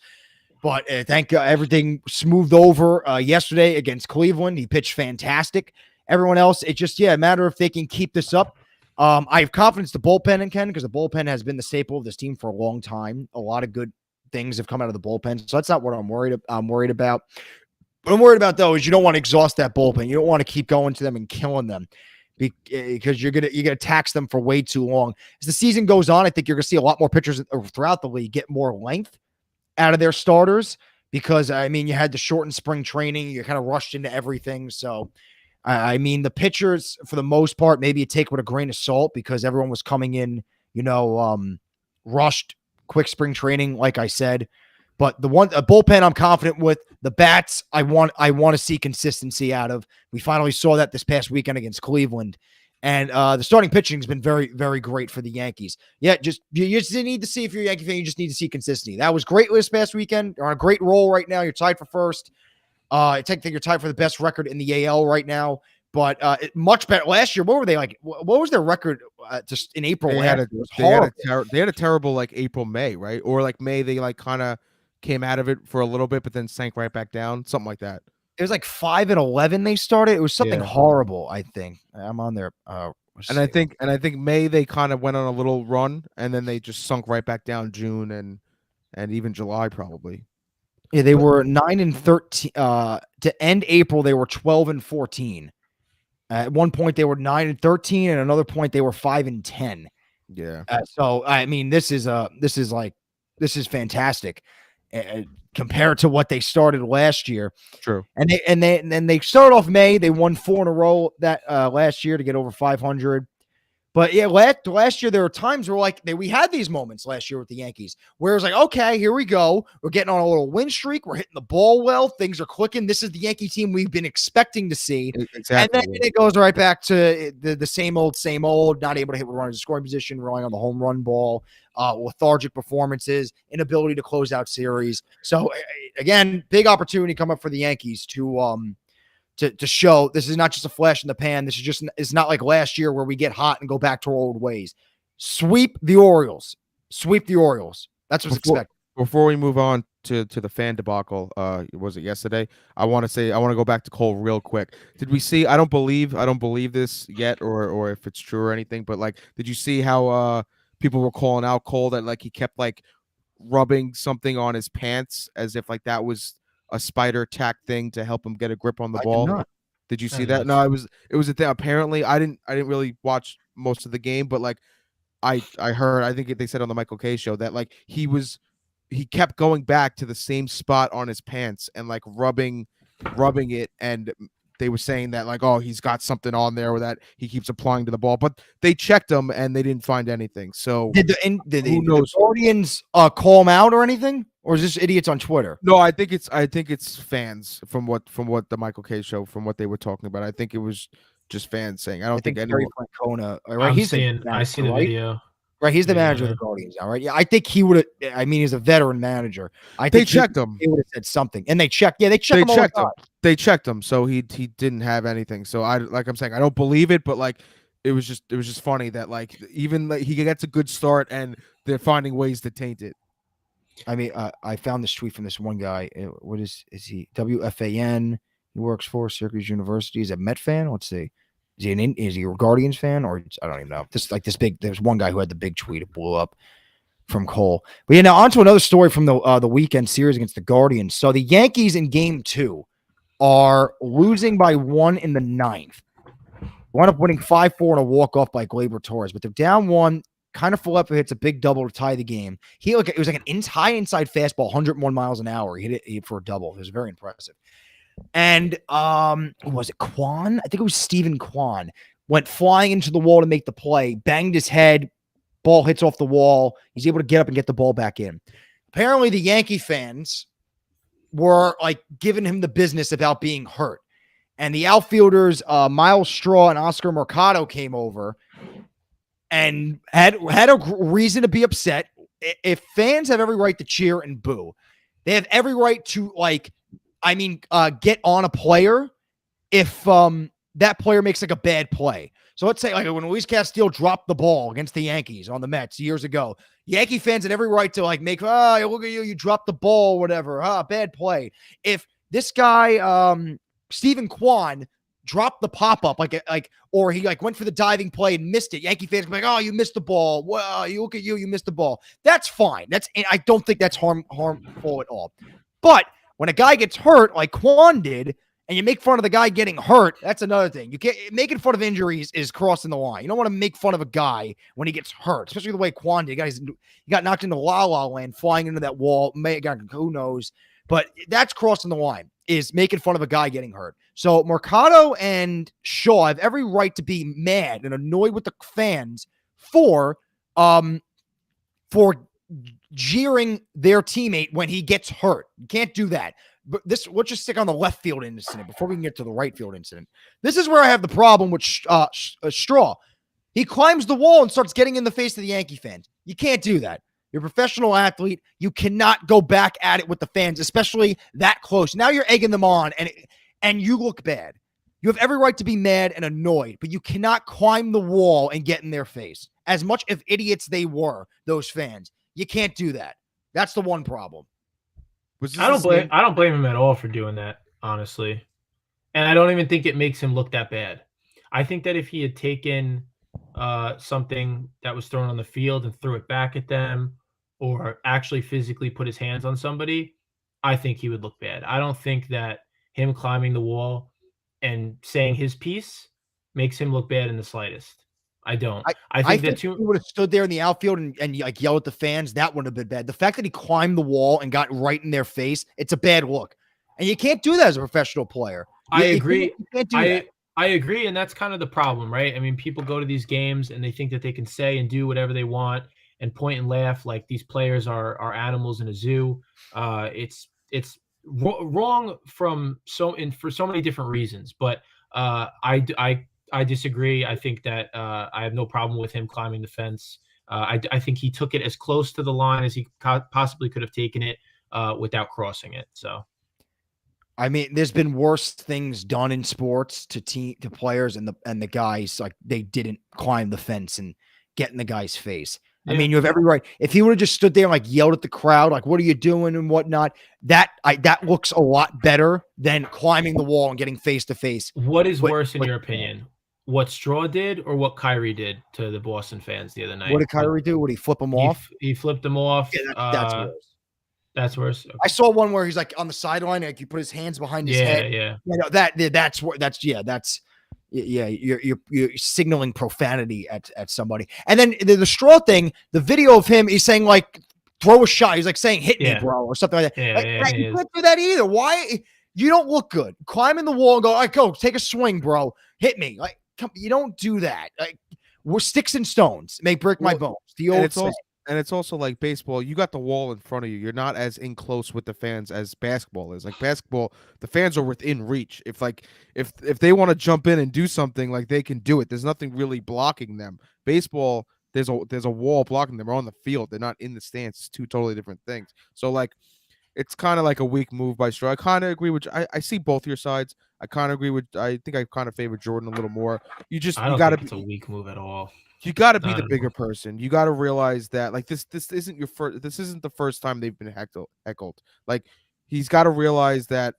Speaker 1: But thank God everything smoothed over yesterday against Cleveland. He pitched fantastic. Everyone else, it's just, a matter if they can keep this up. I have confidence the bullpen can because the bullpen has been the staple of this team for a long time. A lot of good things have come out of the bullpen. So that's not what I'm worried about. What I'm worried about, though, is you don't want to exhaust that bullpen. You don't want to keep going to them and killing them because you're gonna tax them for way too long. As the season goes on, I think you're gonna see a lot more pitchers throughout the league get more length out of their starters because, I mean, you had the shortened spring training. You kind of rushed into everything. So, I mean, the pitchers, for the most part, maybe you take with a grain of salt because everyone was coming in, rushed, quick spring training, like I said. But a bullpen I'm confident with. The bats, I want to see consistency out of. We finally saw that this past weekend against Cleveland. And the starting pitching has been very, very great for the Yankees. Yeah, you just need to see if you're a Yankee fan, you just need to see consistency. That was great this past weekend. You're on a great roll right now. You're tied for first. I think you're tied for the best record in the AL right now. But much better last year. What were they like? What was their record just in April?
Speaker 3: They had a terrible like April, May, right? Or like May, they like kind of came out of it for a little bit, but then sank right back down, something like that.
Speaker 1: It was like 5-11 they started. It was something horrible, I think. I'm on there.
Speaker 3: And I think May they kind of went on a little run, and then they just sunk right back down June and even July probably.
Speaker 1: Yeah, they were 9-13. To end April, they were 12-14. At one point, they were 9-13, and another point they were 5-10.
Speaker 3: Yeah.
Speaker 1: So I mean, this is fantastic. Compared to what they started last year.
Speaker 3: True.
Speaker 1: And they started off May. They won 4 in a row that last year to get over 500. But yeah, last year there were times where we had these moments last year with the Yankees where it was like, okay, here we go. We're getting on a little win streak. We're hitting the ball well. Things are clicking. This is the Yankee team we've been expecting to see.
Speaker 3: Exactly.
Speaker 1: And then it goes right back to the same old, not able to hit with runners in scoring position, relying on the home run ball, lethargic performances, inability to close out series. So again, big opportunity come up for the Yankees to show this is not just a flash in the pan. It's not like last year where we get hot and go back to our old ways. Sweep the Orioles. That's what's expected.
Speaker 3: Before we move on to the fan debacle, was it yesterday? I want to go back to Cole real quick. Did we see? I don't believe this yet, or if it's true or anything. But did you see how people were calling out Cole that he kept rubbing something on his pants as if that was a spider tack thing to help him get a grip on the ball? Did you see that? No, it was a thing. Apparently, I didn't really watch most of the game, but I heard, I think they said on the Michael K show that he kept going back to the same spot on his pants and rubbing it, and they were saying that oh, he's got something on there that he keeps applying to the ball, but they checked him and they didn't find anything. So
Speaker 1: did the Guardians call him out or anything, or is this idiots on Twitter?
Speaker 3: No, I think it's fans from what the Michael K show, from what they were talking about. I think it was just fans saying. I think anyone.
Speaker 1: Francona, right?
Speaker 2: I see the video.
Speaker 1: Right, he's the manager of the Guardians now, right? Yeah, I think he would have. I mean, he's a veteran manager. I think
Speaker 3: they checked him.
Speaker 1: He would have said something, and they checked. Yeah, they checked him.
Speaker 3: They checked him, so he didn't have anything. So I'm saying, I don't believe it, but it was just funny that even he gets a good start and they're finding ways to taint it.
Speaker 1: I mean, I found this tweet from this one guy. What is he? WFAN. He works for Syracuse University. He's a Met fan. Let's see. Is he a Guardians fan or I don't even know. This big. There's one guy who had the big tweet. It blew up from Cole. But yeah, now on to another story from the weekend series against the Guardians. So the Yankees in Game 2 are losing by 1 in the 9th. Wound up winning 5-4 on a walk-off by Gleyber Torres, but they're down 1. Kind of Filippo hits a big double to tie the game. It was like an high inside fastball, 101 miles an hour. He hit it for a double. It was very impressive. And was it Kwan? I think it was Stephen Kwan. Went flying into the wall to make the play, banged his head, ball hits off the wall. He's able to get up and get the ball back in. Apparently, the Yankee fans were like giving him the business about being hurt. And the outfielders, Miles Straw and Oscar Mercado, came over and had a reason to be upset. If fans have every right to cheer and boo, they have every right to get on a player if that player makes like a bad play. So let's say like when Luis Castillo dropped the ball against the Yankees on the Mets years ago, Yankee fans had every right to like make, look at you dropped the ball, whatever, bad play. If this guy, Stephen Kwan, dropped the pop-up or he like went for the diving play and missed it, Yankee fans be like, oh, you missed the ball. Well, you look at you missed the ball. That's fine. I don't think that's harmful at all. But when a guy gets hurt like Kwan did, and you make fun of the guy getting hurt, that's another thing. You can't making fun of injuries is crossing the line. You don't want to make fun of a guy when he gets hurt, especially the way Kwan did. He got knocked into La La Land, flying into that wall. Who knows? But that's crossing the line, is making fun of a guy getting hurt. So Mercado and Shaw have every right to be mad and annoyed with the fans for jeering their teammate when he gets hurt. You can't do that. But let's just stick on the left field incident before we can get to the right field incident. This is where I have the problem with Straw. He climbs the wall and starts getting in the face of the Yankee fans. You can't do that. You're a professional athlete. You cannot go back at it with the fans, especially that close. Now you're egging them on, and you look bad. You have every right to be mad and annoyed, but you cannot climb the wall and get in their face. As much of idiots they were, those fans, you can't do that. That's the one problem.
Speaker 2: I don't blame him at all for doing that, honestly. And I don't even think it makes him look that bad. I think that if he had taken something that was thrown on the field and threw it back at them, or actually physically put his hands on somebody, I think he would look bad. I don't think that him climbing the wall and saying his piece makes him look bad in the slightest. I don't. I think that
Speaker 1: he would have stood there in the outfield and like yelled at the fans. That would have been bad. The fact that he climbed the wall and got right in their face, it's a bad look. And you can't do that as a professional player.
Speaker 2: I agree.
Speaker 1: You can't do that.
Speaker 2: I agree, and that's kind of the problem, right? I mean, people go to these games and they think that they can say and do whatever they want and point and laugh like these players are animals in a zoo. It's wrong for so many different reasons. But I disagree. I think that I have no problem with him climbing the fence. I think he took it as close to the line as he possibly could have taken it without crossing it. So,
Speaker 1: I mean, there's been worse things done in sports to players and the guys, like they didn't climb the fence and get in the guy's face. Yeah. I mean, you have every right. If he would have just stood there and like yelled at the crowd, like, what are you doing and whatnot, that looks a lot better than climbing the wall and getting face to face.
Speaker 2: What is worse in your opinion? What Straw did or what Kyrie did to the Boston fans the other night?
Speaker 1: What did Kyrie do? Would he flip them off?
Speaker 2: He flipped them off.
Speaker 1: Yeah, that's worse.
Speaker 2: That's worse. Okay.
Speaker 1: I saw one where he's like on the sideline, like he put his hands behind his head.
Speaker 2: Yeah.
Speaker 1: You're signaling profanity at somebody. And then the Straw thing, the video of him, he's saying like throw a shot. He's like saying hit me, bro, or something like that. You can't do that either. Why? You don't look good. Climbing the wall and go, all right, go take a swing, bro. Hit me. Like, you don't do that. Like, we're sticks and stones may break my bones. The old saying.
Speaker 3: And it's also like baseball, you got the wall in front of you. You're not as in close with the fans as basketball is. Like basketball, the fans are within reach. If they want to jump in and do something, like they can do it. There's nothing really blocking them. Baseball, there's a wall blocking them. They're on the field. They're not in the stands. It's two totally different things. So like it's kind of like a weak move by Straw. I kind of agree with I see both your sides. I kind of agree with I think I kind of favor Jordan a little more.
Speaker 2: I don't think it's a weak move at all.
Speaker 3: You got to be
Speaker 2: Not
Speaker 3: the
Speaker 2: at
Speaker 3: bigger
Speaker 2: all.
Speaker 3: person. You got to realize that like this isn't your first. This isn't the first time they've been heckled. Like he's got to realize that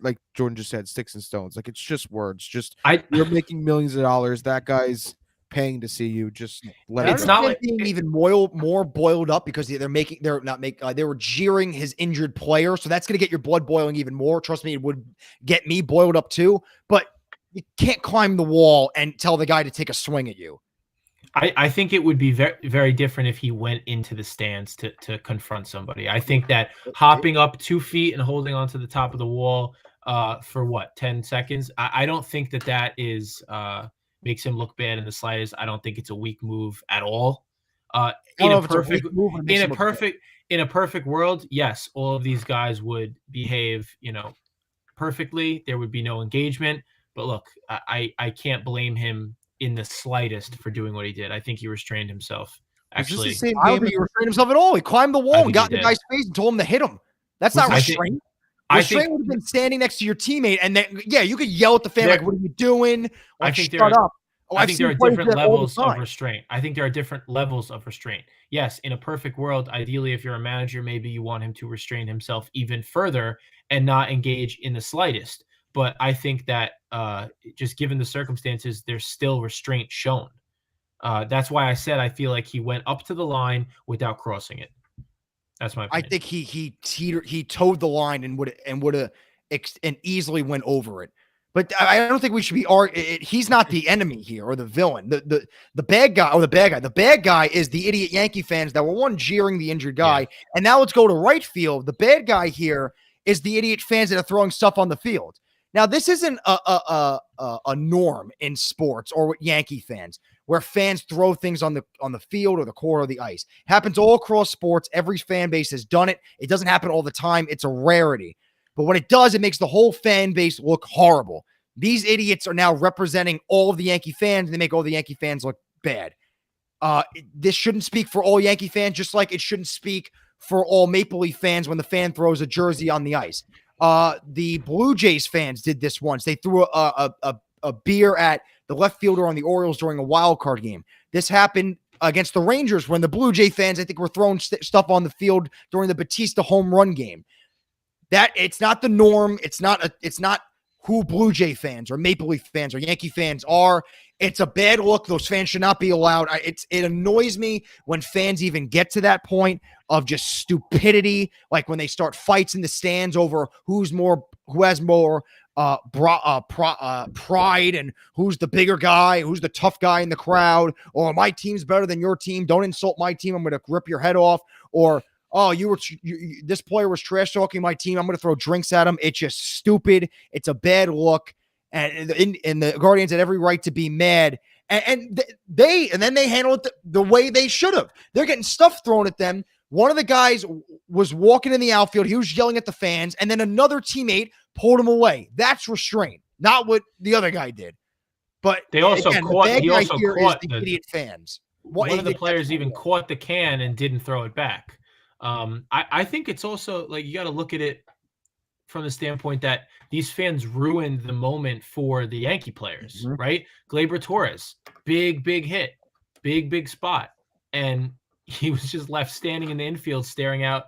Speaker 3: like Jordan just said, sticks and stones. Like it's just words. Just
Speaker 2: I
Speaker 3: you're making millions of dollars. That guy's paying to see you. Just let
Speaker 1: And I
Speaker 3: it
Speaker 2: It's
Speaker 3: go.
Speaker 2: not
Speaker 1: understand
Speaker 2: like
Speaker 1: being
Speaker 2: it-
Speaker 1: even more boiled up because they were jeering his injured player, so that's going to get your blood boiling even more. Trust me, it would get me boiled up too. But you can't climb the wall and tell the guy to take a swing at you.
Speaker 2: I think it would be very, very different if he went into the stands to confront somebody. I think that hopping up 2 feet and holding onto the top of the wall for what, 10 seconds? I don't think that is makes him look bad in the slightest. I don't think it's a weak move at all.
Speaker 1: I don't
Speaker 2: In
Speaker 1: know
Speaker 2: a
Speaker 1: if it's a weak
Speaker 2: perfect
Speaker 1: move or it makes
Speaker 2: in a
Speaker 1: him look bad.
Speaker 2: perfect in a perfect world, yes, all of these guys would behave, perfectly. There would be no engagement. But look, I can't blame him in the slightest for doing what he did. I think he restrained himself.
Speaker 3: Was this the
Speaker 2: Actually,
Speaker 3: same
Speaker 1: I don't
Speaker 3: game?
Speaker 1: think he restrained himself at all. He climbed the
Speaker 2: I
Speaker 1: wall and
Speaker 2: think
Speaker 1: got
Speaker 2: he
Speaker 1: in the
Speaker 2: did.
Speaker 1: guy's face and told him to hit him. That's
Speaker 3: Was
Speaker 1: not
Speaker 3: this-
Speaker 1: restraint.
Speaker 2: I
Speaker 1: Restraint
Speaker 2: think
Speaker 1: would have been standing next to your teammate, and then you could yell at the fan
Speaker 2: There-
Speaker 1: like, "What are you doing?"
Speaker 2: I
Speaker 1: Like,
Speaker 2: think
Speaker 1: shut
Speaker 2: there are
Speaker 1: up. Oh,
Speaker 2: I
Speaker 1: I've
Speaker 2: think there
Speaker 1: seen
Speaker 2: are
Speaker 1: players do
Speaker 2: different
Speaker 1: that all the
Speaker 2: levels of
Speaker 1: time.
Speaker 2: restraint. I think there are different levels of restraint. Yes, in a perfect world, ideally, if you're a manager, maybe you want him to restrain himself even further and not engage in the slightest. But I think that just given the circumstances, there's still restraint shown. That's why I said I feel like he went up to the line without crossing it. That's my
Speaker 1: I
Speaker 2: opinion.
Speaker 1: think he towed the line and would have and easily went over it. But I don't think we should be he's not the enemy here or the villain. The bad guy or the bad guy. The bad guy is the idiot Yankee fans that were jeering the injured guy.
Speaker 2: Yeah.
Speaker 1: And now let's go to right field. The bad guy here is the idiot fans that are throwing stuff on the field. Now this isn't a norm in sports or with Yankee fans where fans throw things on the field or the court or the ice. Happens all across sports. Every fan base has done it. It doesn't happen all the time. It's a rarity. But when it does, it makes the whole fan base look horrible. These idiots are now representing all of the Yankee fans. And they make all the Yankee fans look bad. This shouldn't speak for all Yankee fans, just like it shouldn't speak for all Maple Leaf fans when the fan throws a jersey on the ice. The Blue Jays fans did this once. They threw a beer at the left fielder on the Orioles during a wild card game. This happened against the Rangers when the Blue Jay fans, I think, were throwing stuff on the field during the Batista home run game. That it's not the norm. It's not who Blue Jay fans or Maple Leaf fans or Yankee fans are. It's a bad look. Those fans should not be allowed. It annoys me when fans even get to that point of just stupidity, like when they start fights in the stands over who has more pride and who's the bigger guy, who's the tough guy in the crowd, or my team's better than your team. Don't insult my team. I'm going to rip your head off. Or, oh, this player was trash talking my team. I'm going to throw drinks at him. It's just stupid. It's a bad look. And the Guardians had every right to be mad. And then they handled it the way they should have. They're getting stuff thrown at them. One of the guys was walking in the outfield. He was yelling at the fans, and then another teammate pulled him away. That's restraint, not what the other guy did. But
Speaker 2: They also
Speaker 1: again,
Speaker 2: caught.
Speaker 1: the bad
Speaker 2: He
Speaker 1: guy
Speaker 2: also
Speaker 1: here
Speaker 2: caught
Speaker 1: is the idiot fans.
Speaker 2: One of the players even caught the can and didn't throw it back. I think it's also like you got to look at it from the standpoint that these fans ruined the moment for the Yankee players, right? Gleyber Torres, big hit, big spot. And he was just left standing in the infield staring out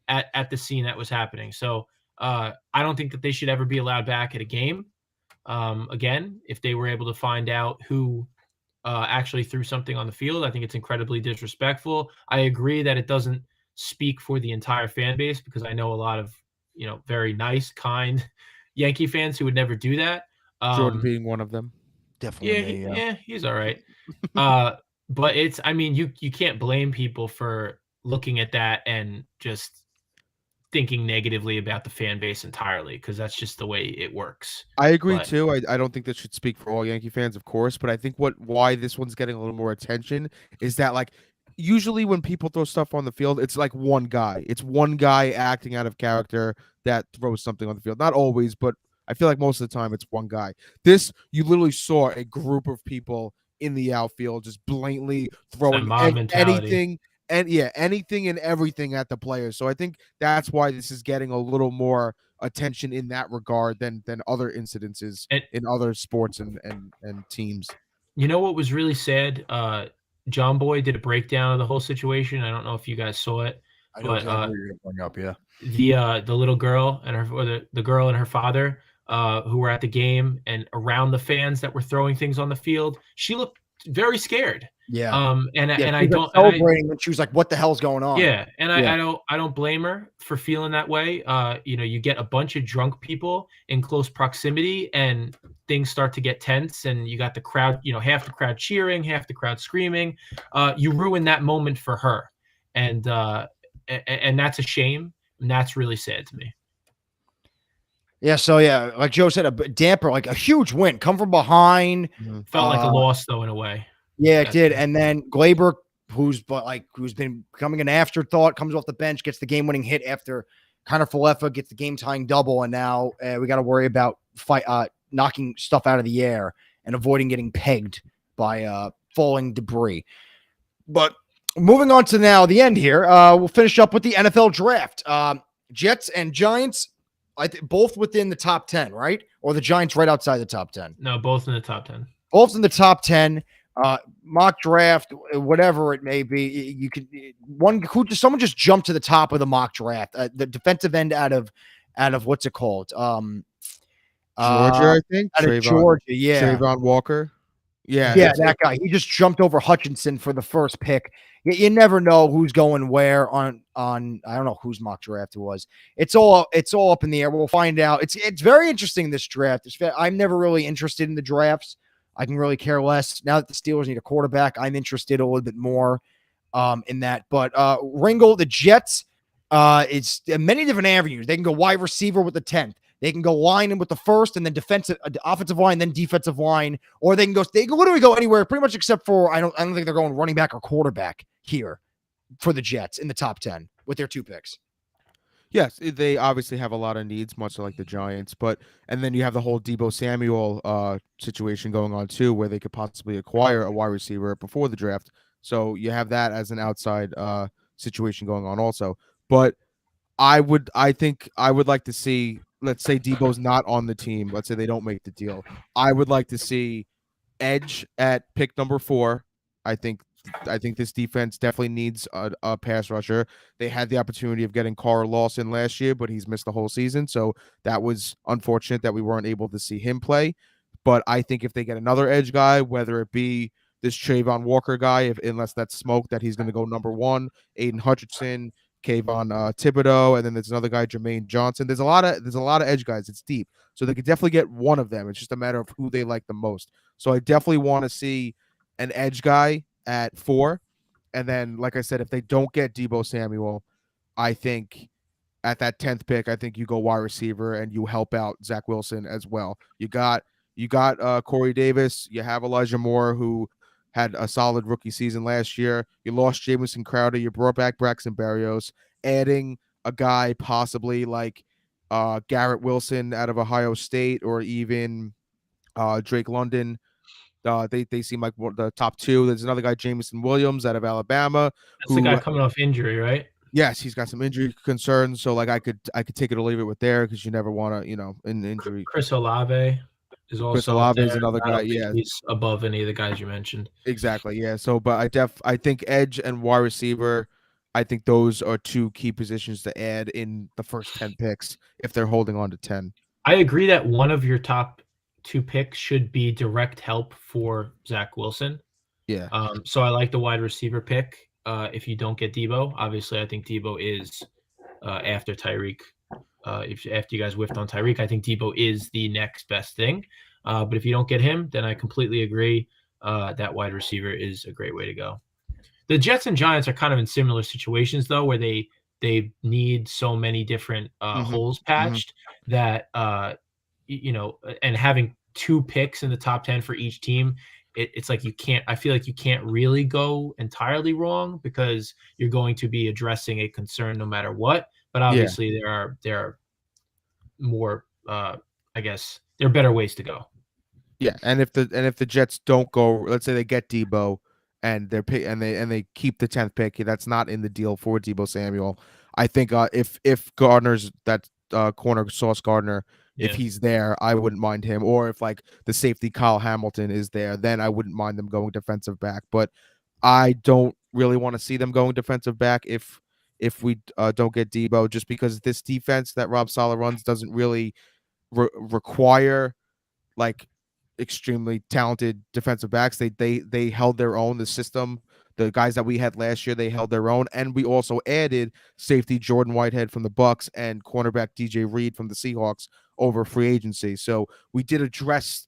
Speaker 2: at the scene that was happening. So I don't think that they should ever be allowed back at a game. Again, if they were able to find out who actually threw something on the field, I think it's incredibly disrespectful. I agree that it doesn't speak for the entire fan base because I know a lot of very nice, kind Yankee fans who would never do that.
Speaker 3: Jordan being one of them.
Speaker 1: Definitely.
Speaker 2: Yeah, he's all right. But you can't blame people for looking at that and just thinking negatively about the fan base entirely because that's just the way it works.
Speaker 3: I agree too. I don't think that should speak for all Yankee fans, of course, but I think why this one's getting a little more attention is that like usually when people throw stuff on the field, it's like one guy. It's one guy acting out of character that throws something on the field. Not always, but I feel like most of the time it's one guy. This, you literally saw a group of people in the outfield just blatantly throwing anything and everything at the players. So I think that's why this is getting a little more attention in that regard than other incidences in other sports and teams.
Speaker 2: You know what was really sad? John Boy did a breakdown of the whole situation. I don't know if you guys saw it,
Speaker 1: I know
Speaker 2: but
Speaker 1: exactly what you're going to bring up. Yeah.
Speaker 2: the little girl and the girl and her father who were at the game and around the fans that were throwing things on the field, she looked very scared.
Speaker 1: Yeah.
Speaker 2: And
Speaker 1: Yeah,
Speaker 2: I
Speaker 1: she was
Speaker 2: don't
Speaker 1: celebrating, and she was like, "What the hell's going on?"
Speaker 2: Yeah, and
Speaker 1: Yeah.
Speaker 2: I don't blame her for feeling that way. You know, you get a bunch of drunk people in close proximity, and things start to get tense, and you got the crowd, you know, half the crowd cheering, half the crowd screaming. You ruin that moment for her, and that's a shame, and that's really sad to me.
Speaker 1: Yeah, so yeah, like Joe said, a damper, like a huge win, come from behind.
Speaker 2: Felt like a loss though in a way.
Speaker 1: Yeah, it did. And then Glaber, who's been becoming an afterthought, comes off the bench, gets the game-winning hit after Connor Falefa gets the game-tying double, and now we got to worry about knocking stuff out of the air and avoiding getting pegged by falling debris. But moving on to now the end here, we'll finish up with the NFL draft. Jets and Giants, both within the top 10, right? Or the Giants right outside the top 10?
Speaker 2: No, both in the top 10.
Speaker 1: Both in the top 10. Mock draft, whatever it may be, you could someone just jumped to the top of the mock draft. The defensive end out of what's it called?
Speaker 3: Georgia, I think.
Speaker 1: Out of Georgia, yeah.
Speaker 3: Trayvon Walker. Yeah,
Speaker 1: that guy. He just jumped over Hutchinson for the first pick. You never know who's going where on. I don't know whose mock draft it was. It's all up in the air. We'll find out. It's very interesting, this draft. I'm never really interested in the drafts. I can really care less. Now that the Steelers need a quarterback, I'm interested a little bit more in that. But Ringle, the Jets, it's many different avenues. They can go wide receiver with the 10th. They can go line in with the first, and then offensive line, then defensive line, or they can literally go anywhere, pretty much except for I don't think they're going running back or quarterback here for the Jets in the top 10 with their 2 picks.
Speaker 3: Yes, they obviously have a lot of needs, much like the Giants, and then you have the whole Deebo Samuel situation going on too, where they could possibly acquire a wide receiver before the draft. So you have that as an outside situation going on also. But I think I would like to see, let's say Deebo's not on the team. Let's say they don't make the deal. I would like to see edge at pick number 4. I think this defense definitely needs a pass rusher. They had the opportunity of getting Carl Lawson last year, but he's missed the whole season. So that was unfortunate that we weren't able to see him play. But I think if they get another edge guy, whether it be this Trayvon Walker guy, unless that's smoke that he's going to go number 1, Aiden Hutchinson, Kayvon Thibodeau, and then there's another guy, Jermaine Johnson. There's a lot of edge guys. It's deep. So they could definitely get one of them. It's just a matter of who they like the most. So I definitely want to see an edge guy at 4. And then, like I said, if they don't get Deebo Samuel, I think at that 10th pick, I think you go wide receiver and you help out Zach Wilson as well. You got Corey Davis. You have Elijah Moore, who had a solid rookie season last year. You lost Jamison Crowder. You brought back Braxton Berrios. Adding a guy possibly like Garrett Wilson out of Ohio State, or even Drake London. They seem like the top 2. There's another guy, Jameson Williams, out of Alabama.
Speaker 2: That's the guy coming off injury, right?
Speaker 3: Yes, he's got some injury concerns. So like I could take it or leave it with there, because you never want to, in injury.
Speaker 2: Chris Olave is also
Speaker 3: Chris Olave is another guy. Yeah,
Speaker 2: he's above any of the guys you mentioned.
Speaker 3: Exactly. Yeah. So, but I think edge and wide receiver, I think those are 2 key positions to add in the first 10 picks if they're holding on to 10.
Speaker 2: I agree that one of your top 2 picks should be direct help for Zach Wilson.
Speaker 3: Yeah.
Speaker 2: So I like the wide receiver pick. If you don't get Deebo, obviously I think Deebo is after Tyreek. After you guys whiffed on Tyreek, I think Deebo is the next best thing. But if you don't get him, then I completely agree. That wide receiver is a great way to go. The Jets and Giants are kind of in similar situations, though, where they need so many different holes patched that and having 2 picks in the top 10 for each team, it's like I feel like you can't really go entirely wrong, because you're going to be addressing a concern no matter what. But obviously there are more, I guess there are better ways to go.
Speaker 3: Yeah, and if the Jets don't go, let's say they get Deebo and they keep the 10th pick, that's not in the deal for Deebo Samuel. I think if Gardner's that corner, Sauce Gardner, if he's there, I wouldn't mind him. Or if like the safety Kyle Hamilton is there, then I wouldn't mind them going defensive back. But I don't really want to see them going defensive back if we don't get Debo, just because this defense that Rob Saleh runs doesn't really require like extremely talented defensive backs. They held their own. The system, the guys that we had last year, they held their own, and we also added safety Jordan Whitehead from the Bucks and cornerback DJ Reed from the Seahawks over free agency. So we did address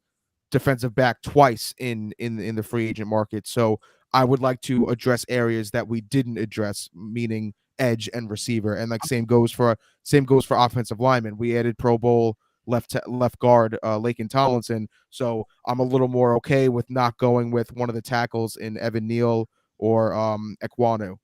Speaker 3: defensive back twice in the free agent market. So I would like to address areas that we didn't address, meaning edge and receiver. And like same goes for offensive linemen. We added Pro Bowl left guard Laken Tomlinson. So I'm a little more okay with not going with one of the tackles in Evan Neal or Ekwonu.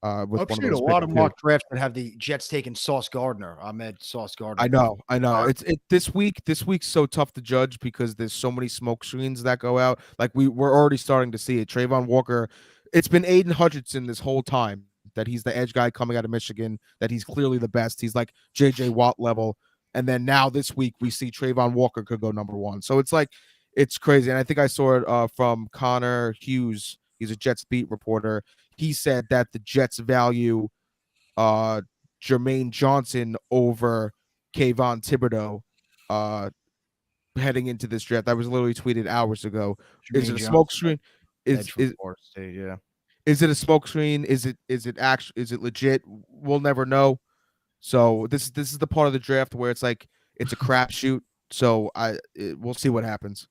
Speaker 3: With
Speaker 1: I've
Speaker 3: one of
Speaker 1: seen a
Speaker 3: those
Speaker 1: lot of
Speaker 3: big two.
Speaker 1: mock drafts that have the Jets taking Sauce Gardner, Ahmed Sauce Gardner.
Speaker 3: I know. It's this week's so tough to judge because there's so many smoke screens that go out. Like we're already starting to see it. Trayvon Walker, it's been Aiden Hutchinson this whole time that he's the edge guy coming out of Michigan, that he's clearly the best. He's like JJ Watt level. And then now this week we see Trayvon Walker could go number 1. So it's like it's crazy. And I think I saw it from Connor Hughes. He's a Jets beat reporter. He said that the Jets value Jermaine Johnson over Kayvon Thibodeau heading into this draft. That was literally tweeted hours ago. Is it a smoke screen? Is it a smoke screen? Is it legit? We'll never know. So this is the part of the draft where it's like it's a crapshoot. So we'll see what happens.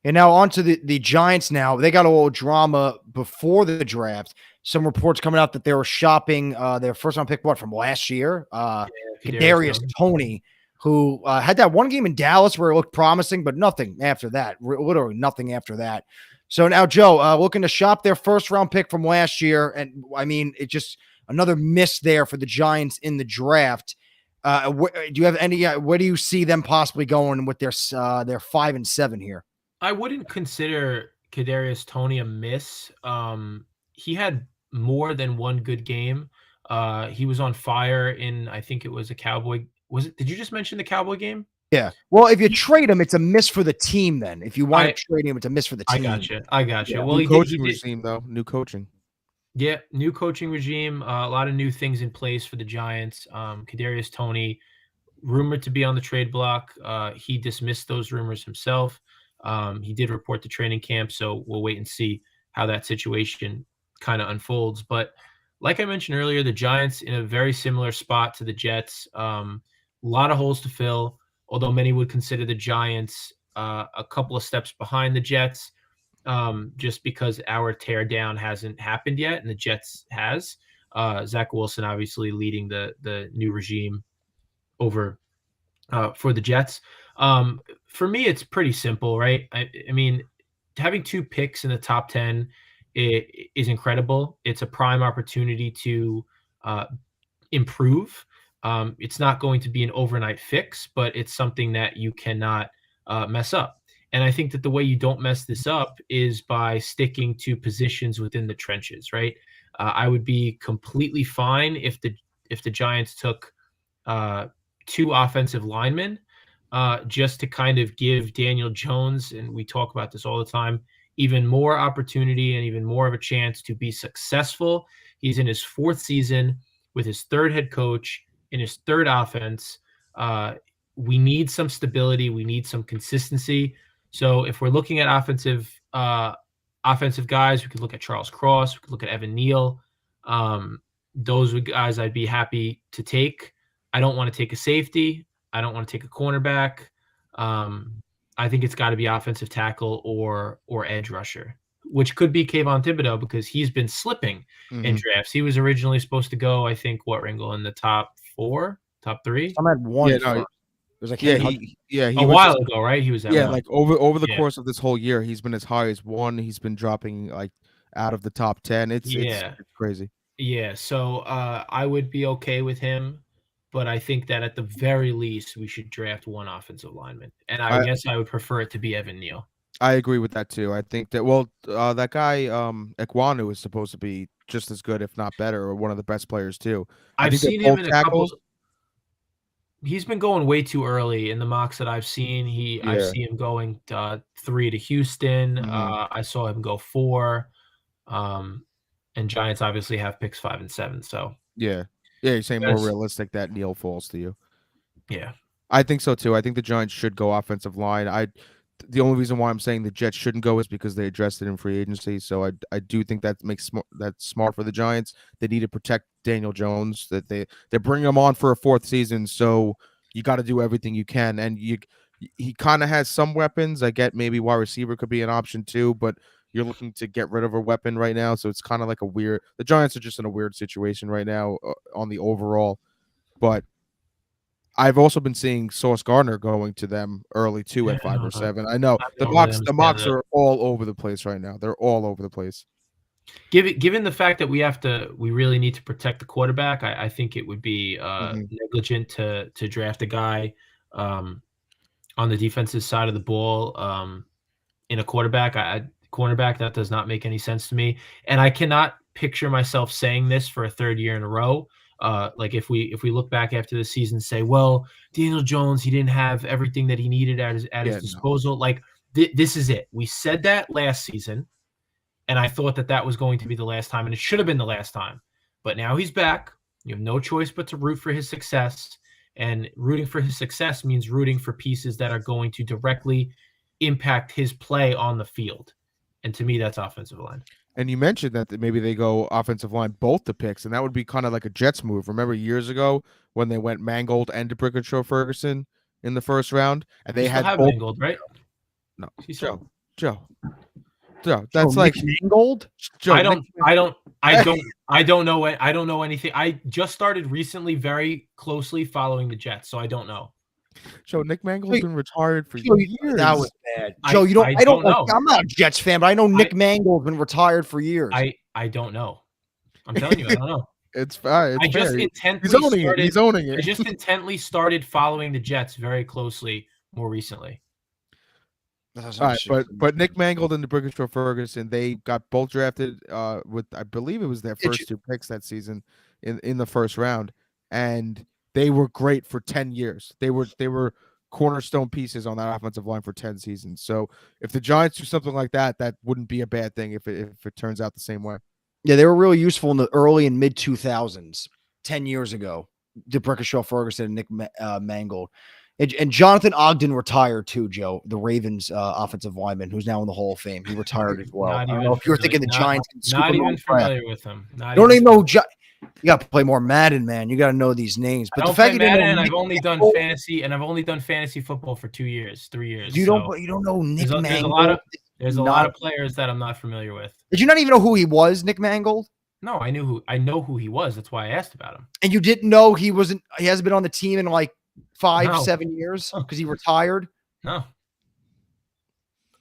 Speaker 1: And now on to the Giants now. They got a little drama before the draft. Some reports coming out that they were shopping their first round pick from last year. Kadarius Toney, who had that one game in Dallas where it looked promising, but nothing after that. Literally nothing after that. So now, Joe, looking to shop their first round pick from last year. And I mean, it just another miss there for the Giants in the draft. Do you have any, where do you see them possibly going with their 5-7 here?
Speaker 2: I wouldn't consider Kadarius Toney a miss. He had more than one good game. He was on fire in, I think it was a Cowboy. Did you just mention the Cowboy game?
Speaker 1: Yeah. Well, if you trade him, it's a miss for the team then. If you want to trade him, it's a miss for the team.
Speaker 2: I got you.
Speaker 3: Yeah.
Speaker 2: Well,
Speaker 3: new coaching regime, though. New coaching.
Speaker 2: Yeah, new coaching regime. A lot of new things in place for the Giants. Kadarius Toney, rumored to be on the trade block. He dismissed those rumors himself. He did report to training camp, so we'll wait and see how that situation kind of unfolds. But like I mentioned earlier, the Giants in a very similar spot to the Jets. A lot of holes to fill, although many would consider the Giants a couple of steps behind the Jets, just because our tear down hasn't happened yet, and the Jets has. Zach Wilson obviously leading the new regime over for the Jets. For me, it's pretty simple, right? I mean, having 2 picks in the top 10 is incredible. It's a prime opportunity to improve. It's not going to be an overnight fix, but it's something that you cannot mess up. And I think that the way you don't mess this up is by sticking to positions within the trenches, right? I would be completely fine if the Giants took 2 offensive linemen, just to kind of give Daniel Jones, and we talk about this all the time, even more opportunity and even more of a chance to be successful. He's in his 4th season with his 3rd head coach in his 3rd offense. We need some stability. We need some consistency. So if we're looking at offensive guys, we could look at Charles Cross. We could look at Evan Neal. Those are guys I'd be happy to take. I don't want to take a safety. I don't want to take a cornerback. I think it's got to be offensive tackle or edge rusher, which could be Kayvon Thibodeau because he's been slipping in drafts. He was originally supposed to go, I think, Ringle in the top 4, top 3?
Speaker 1: I'm at 1.
Speaker 3: Yeah,
Speaker 1: it was like
Speaker 3: he
Speaker 2: a while ago, right? He was at 1.
Speaker 3: Like over the course of this whole year, he's been as high as 1. He's been dropping like out of the top 10. It's crazy.
Speaker 2: Yeah, so I would be okay with him, but I think that at the very least we should draft 1 offensive lineman, and I guess I would prefer it to be Evan Neal.
Speaker 3: I agree with that too. I think that that guy Ekwonu is supposed to be just as good, if not better, or one of the best players too.
Speaker 2: I've seen him in a couple. He's been going way too early in the mocks that I've seen. I see him going 3 to Houston. I saw him go 4. And Giants obviously have picks 5 and 7. So
Speaker 3: Yeah. You're saying more
Speaker 2: Yes.
Speaker 3: realistic that Neal falls to you.
Speaker 2: yeah,
Speaker 3: I think so too. I think the Giants should go offensive line. The only reason why I'm saying the Jets shouldn't go is because they addressed it in free agency. So I do think that makes that's smart for the Giants. They need to protect Daniel Jones. That they're bringing him on for a 4th season. So you got to do everything you can. And he kind of has some weapons. I get maybe wide receiver could be an option too, but you're looking to get rid of a weapon right now. So it's kind of like the Giants are just in a weird situation right now on the overall. But I've also been seeing Sauce Gardner going to them early too at 5 or 7. I know
Speaker 2: I
Speaker 3: the
Speaker 2: don't really
Speaker 3: mocks
Speaker 2: understand that.
Speaker 3: are all over the place right now. They're all over the place.
Speaker 2: Given the fact that we really need to protect the quarterback, I think it would be negligent to draft a guy on the defensive side of the ball in a cornerback. That does not make any sense to me, and I cannot picture myself saying this for a 3rd year in a row. Like if we look back after the season, say, well, Daniel Jones, he didn't have everything that he needed at his disposal. No. Like this is it. We said that last season, and I thought that was going to be the last time, and it should have been the last time. But now he's back. You have no choice but to root for his success, and rooting for his success means rooting for pieces that are going to directly impact his play on the field. And to me, that's offensive line.
Speaker 3: And you mentioned that maybe they go offensive line both the picks, and that would be kind of like a Jets move. Remember years ago when they went Mangold and DeBrickashaw Ferguson in the 1st round, and they had both.
Speaker 2: Mangold, right?
Speaker 3: No,
Speaker 2: Joe.
Speaker 3: That's like
Speaker 1: Mangold.
Speaker 2: Joe, I don't know. I don't know anything. I just started recently, very closely following the Jets, so I don't know.
Speaker 3: Joe, Nick Mangold's been retired for years.
Speaker 1: That was bad. Joe, I don't know. I'm not a Jets fan, but I know Nick Mangold's been retired for years.
Speaker 2: I don't know. I'm telling you, I don't know.
Speaker 3: It's fine.
Speaker 2: I just intently
Speaker 3: He's owning it.
Speaker 2: I just intently started following the Jets very closely more recently.
Speaker 3: All right, but Nick Mangold and DeBrickashaw Ferguson, they got both drafted with, I believe it was their first 2 picks that season in the 1st round, and they were great for 10 years. They were cornerstone pieces on that offensive line for 10 seasons. So if the Giants do something like that, that wouldn't be a bad thing if it turns out the same way.
Speaker 1: Yeah, they were really useful in the early and mid 2000s, 10 years ago. DeBrickashaw Ferguson and Nick Mangold. And Jonathan Ogden retired too, Joe, the Ravens offensive lineman, who's now in the Hall of Fame. He retired as well. I don't know if you were thinking the Giants.
Speaker 2: Not even familiar with him.
Speaker 1: You don't even know. You got to play more Madden, man. You got to know these names. But the fact
Speaker 2: that I've only done fantasy, and I've only done fantasy football for 2 years, 3 years.
Speaker 1: You don't know Nick Mangold.
Speaker 2: There's a lot of players that I'm not familiar with.
Speaker 1: Did you not even know who he was, Nick Mangold?
Speaker 2: No, I know who he was. That's why I asked about him.
Speaker 1: And you didn't know he hasn't been on the team in like 5-7 years because he retired?
Speaker 2: No.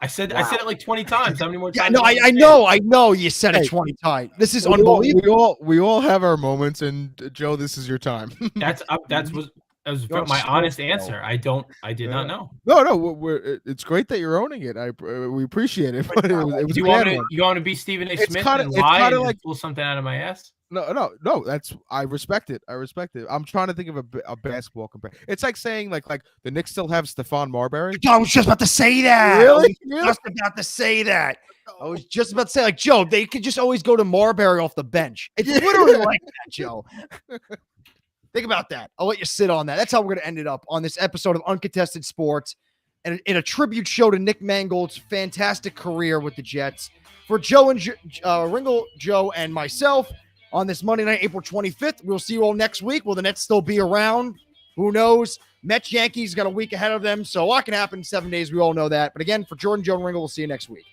Speaker 2: I said it like 20 times. How many more times?
Speaker 1: Yeah, no, I know you said it 20 times. This is unbelievable.
Speaker 3: We all have our moments, and Joe, this is your time.
Speaker 2: That was my honest answer. I did not know.
Speaker 3: No, it's great that you're owning it. We appreciate it. But it was
Speaker 2: you want to be Stephen A. Smith and lie and pull something out of my ass?
Speaker 3: No. I respect it. I'm trying to think of a basketball comparison. It's like saying like the Knicks still have Stephon Marbury.
Speaker 1: I was just about to say that.
Speaker 3: Really?
Speaker 1: Just about to say that. I was just about to say, like, Joe, they could just always go to Marbury off the bench. It's literally like that, Joe. Think about that. I'll let you sit on that. That's how we're going to end it up on this episode of Uncontested Sports, and in a tribute show to Nick Mangold's fantastic career with the Jets. For Joe and Ringle, Joe, and myself, on this Monday night, April 25th. We'll see you all next week. Will the Nets still be around? Who knows? Mets, Yankees got a week ahead of them, so a lot can happen in 7 days. We all know that. But again, for Jordan, Joe, and Ringle, we'll see you next week.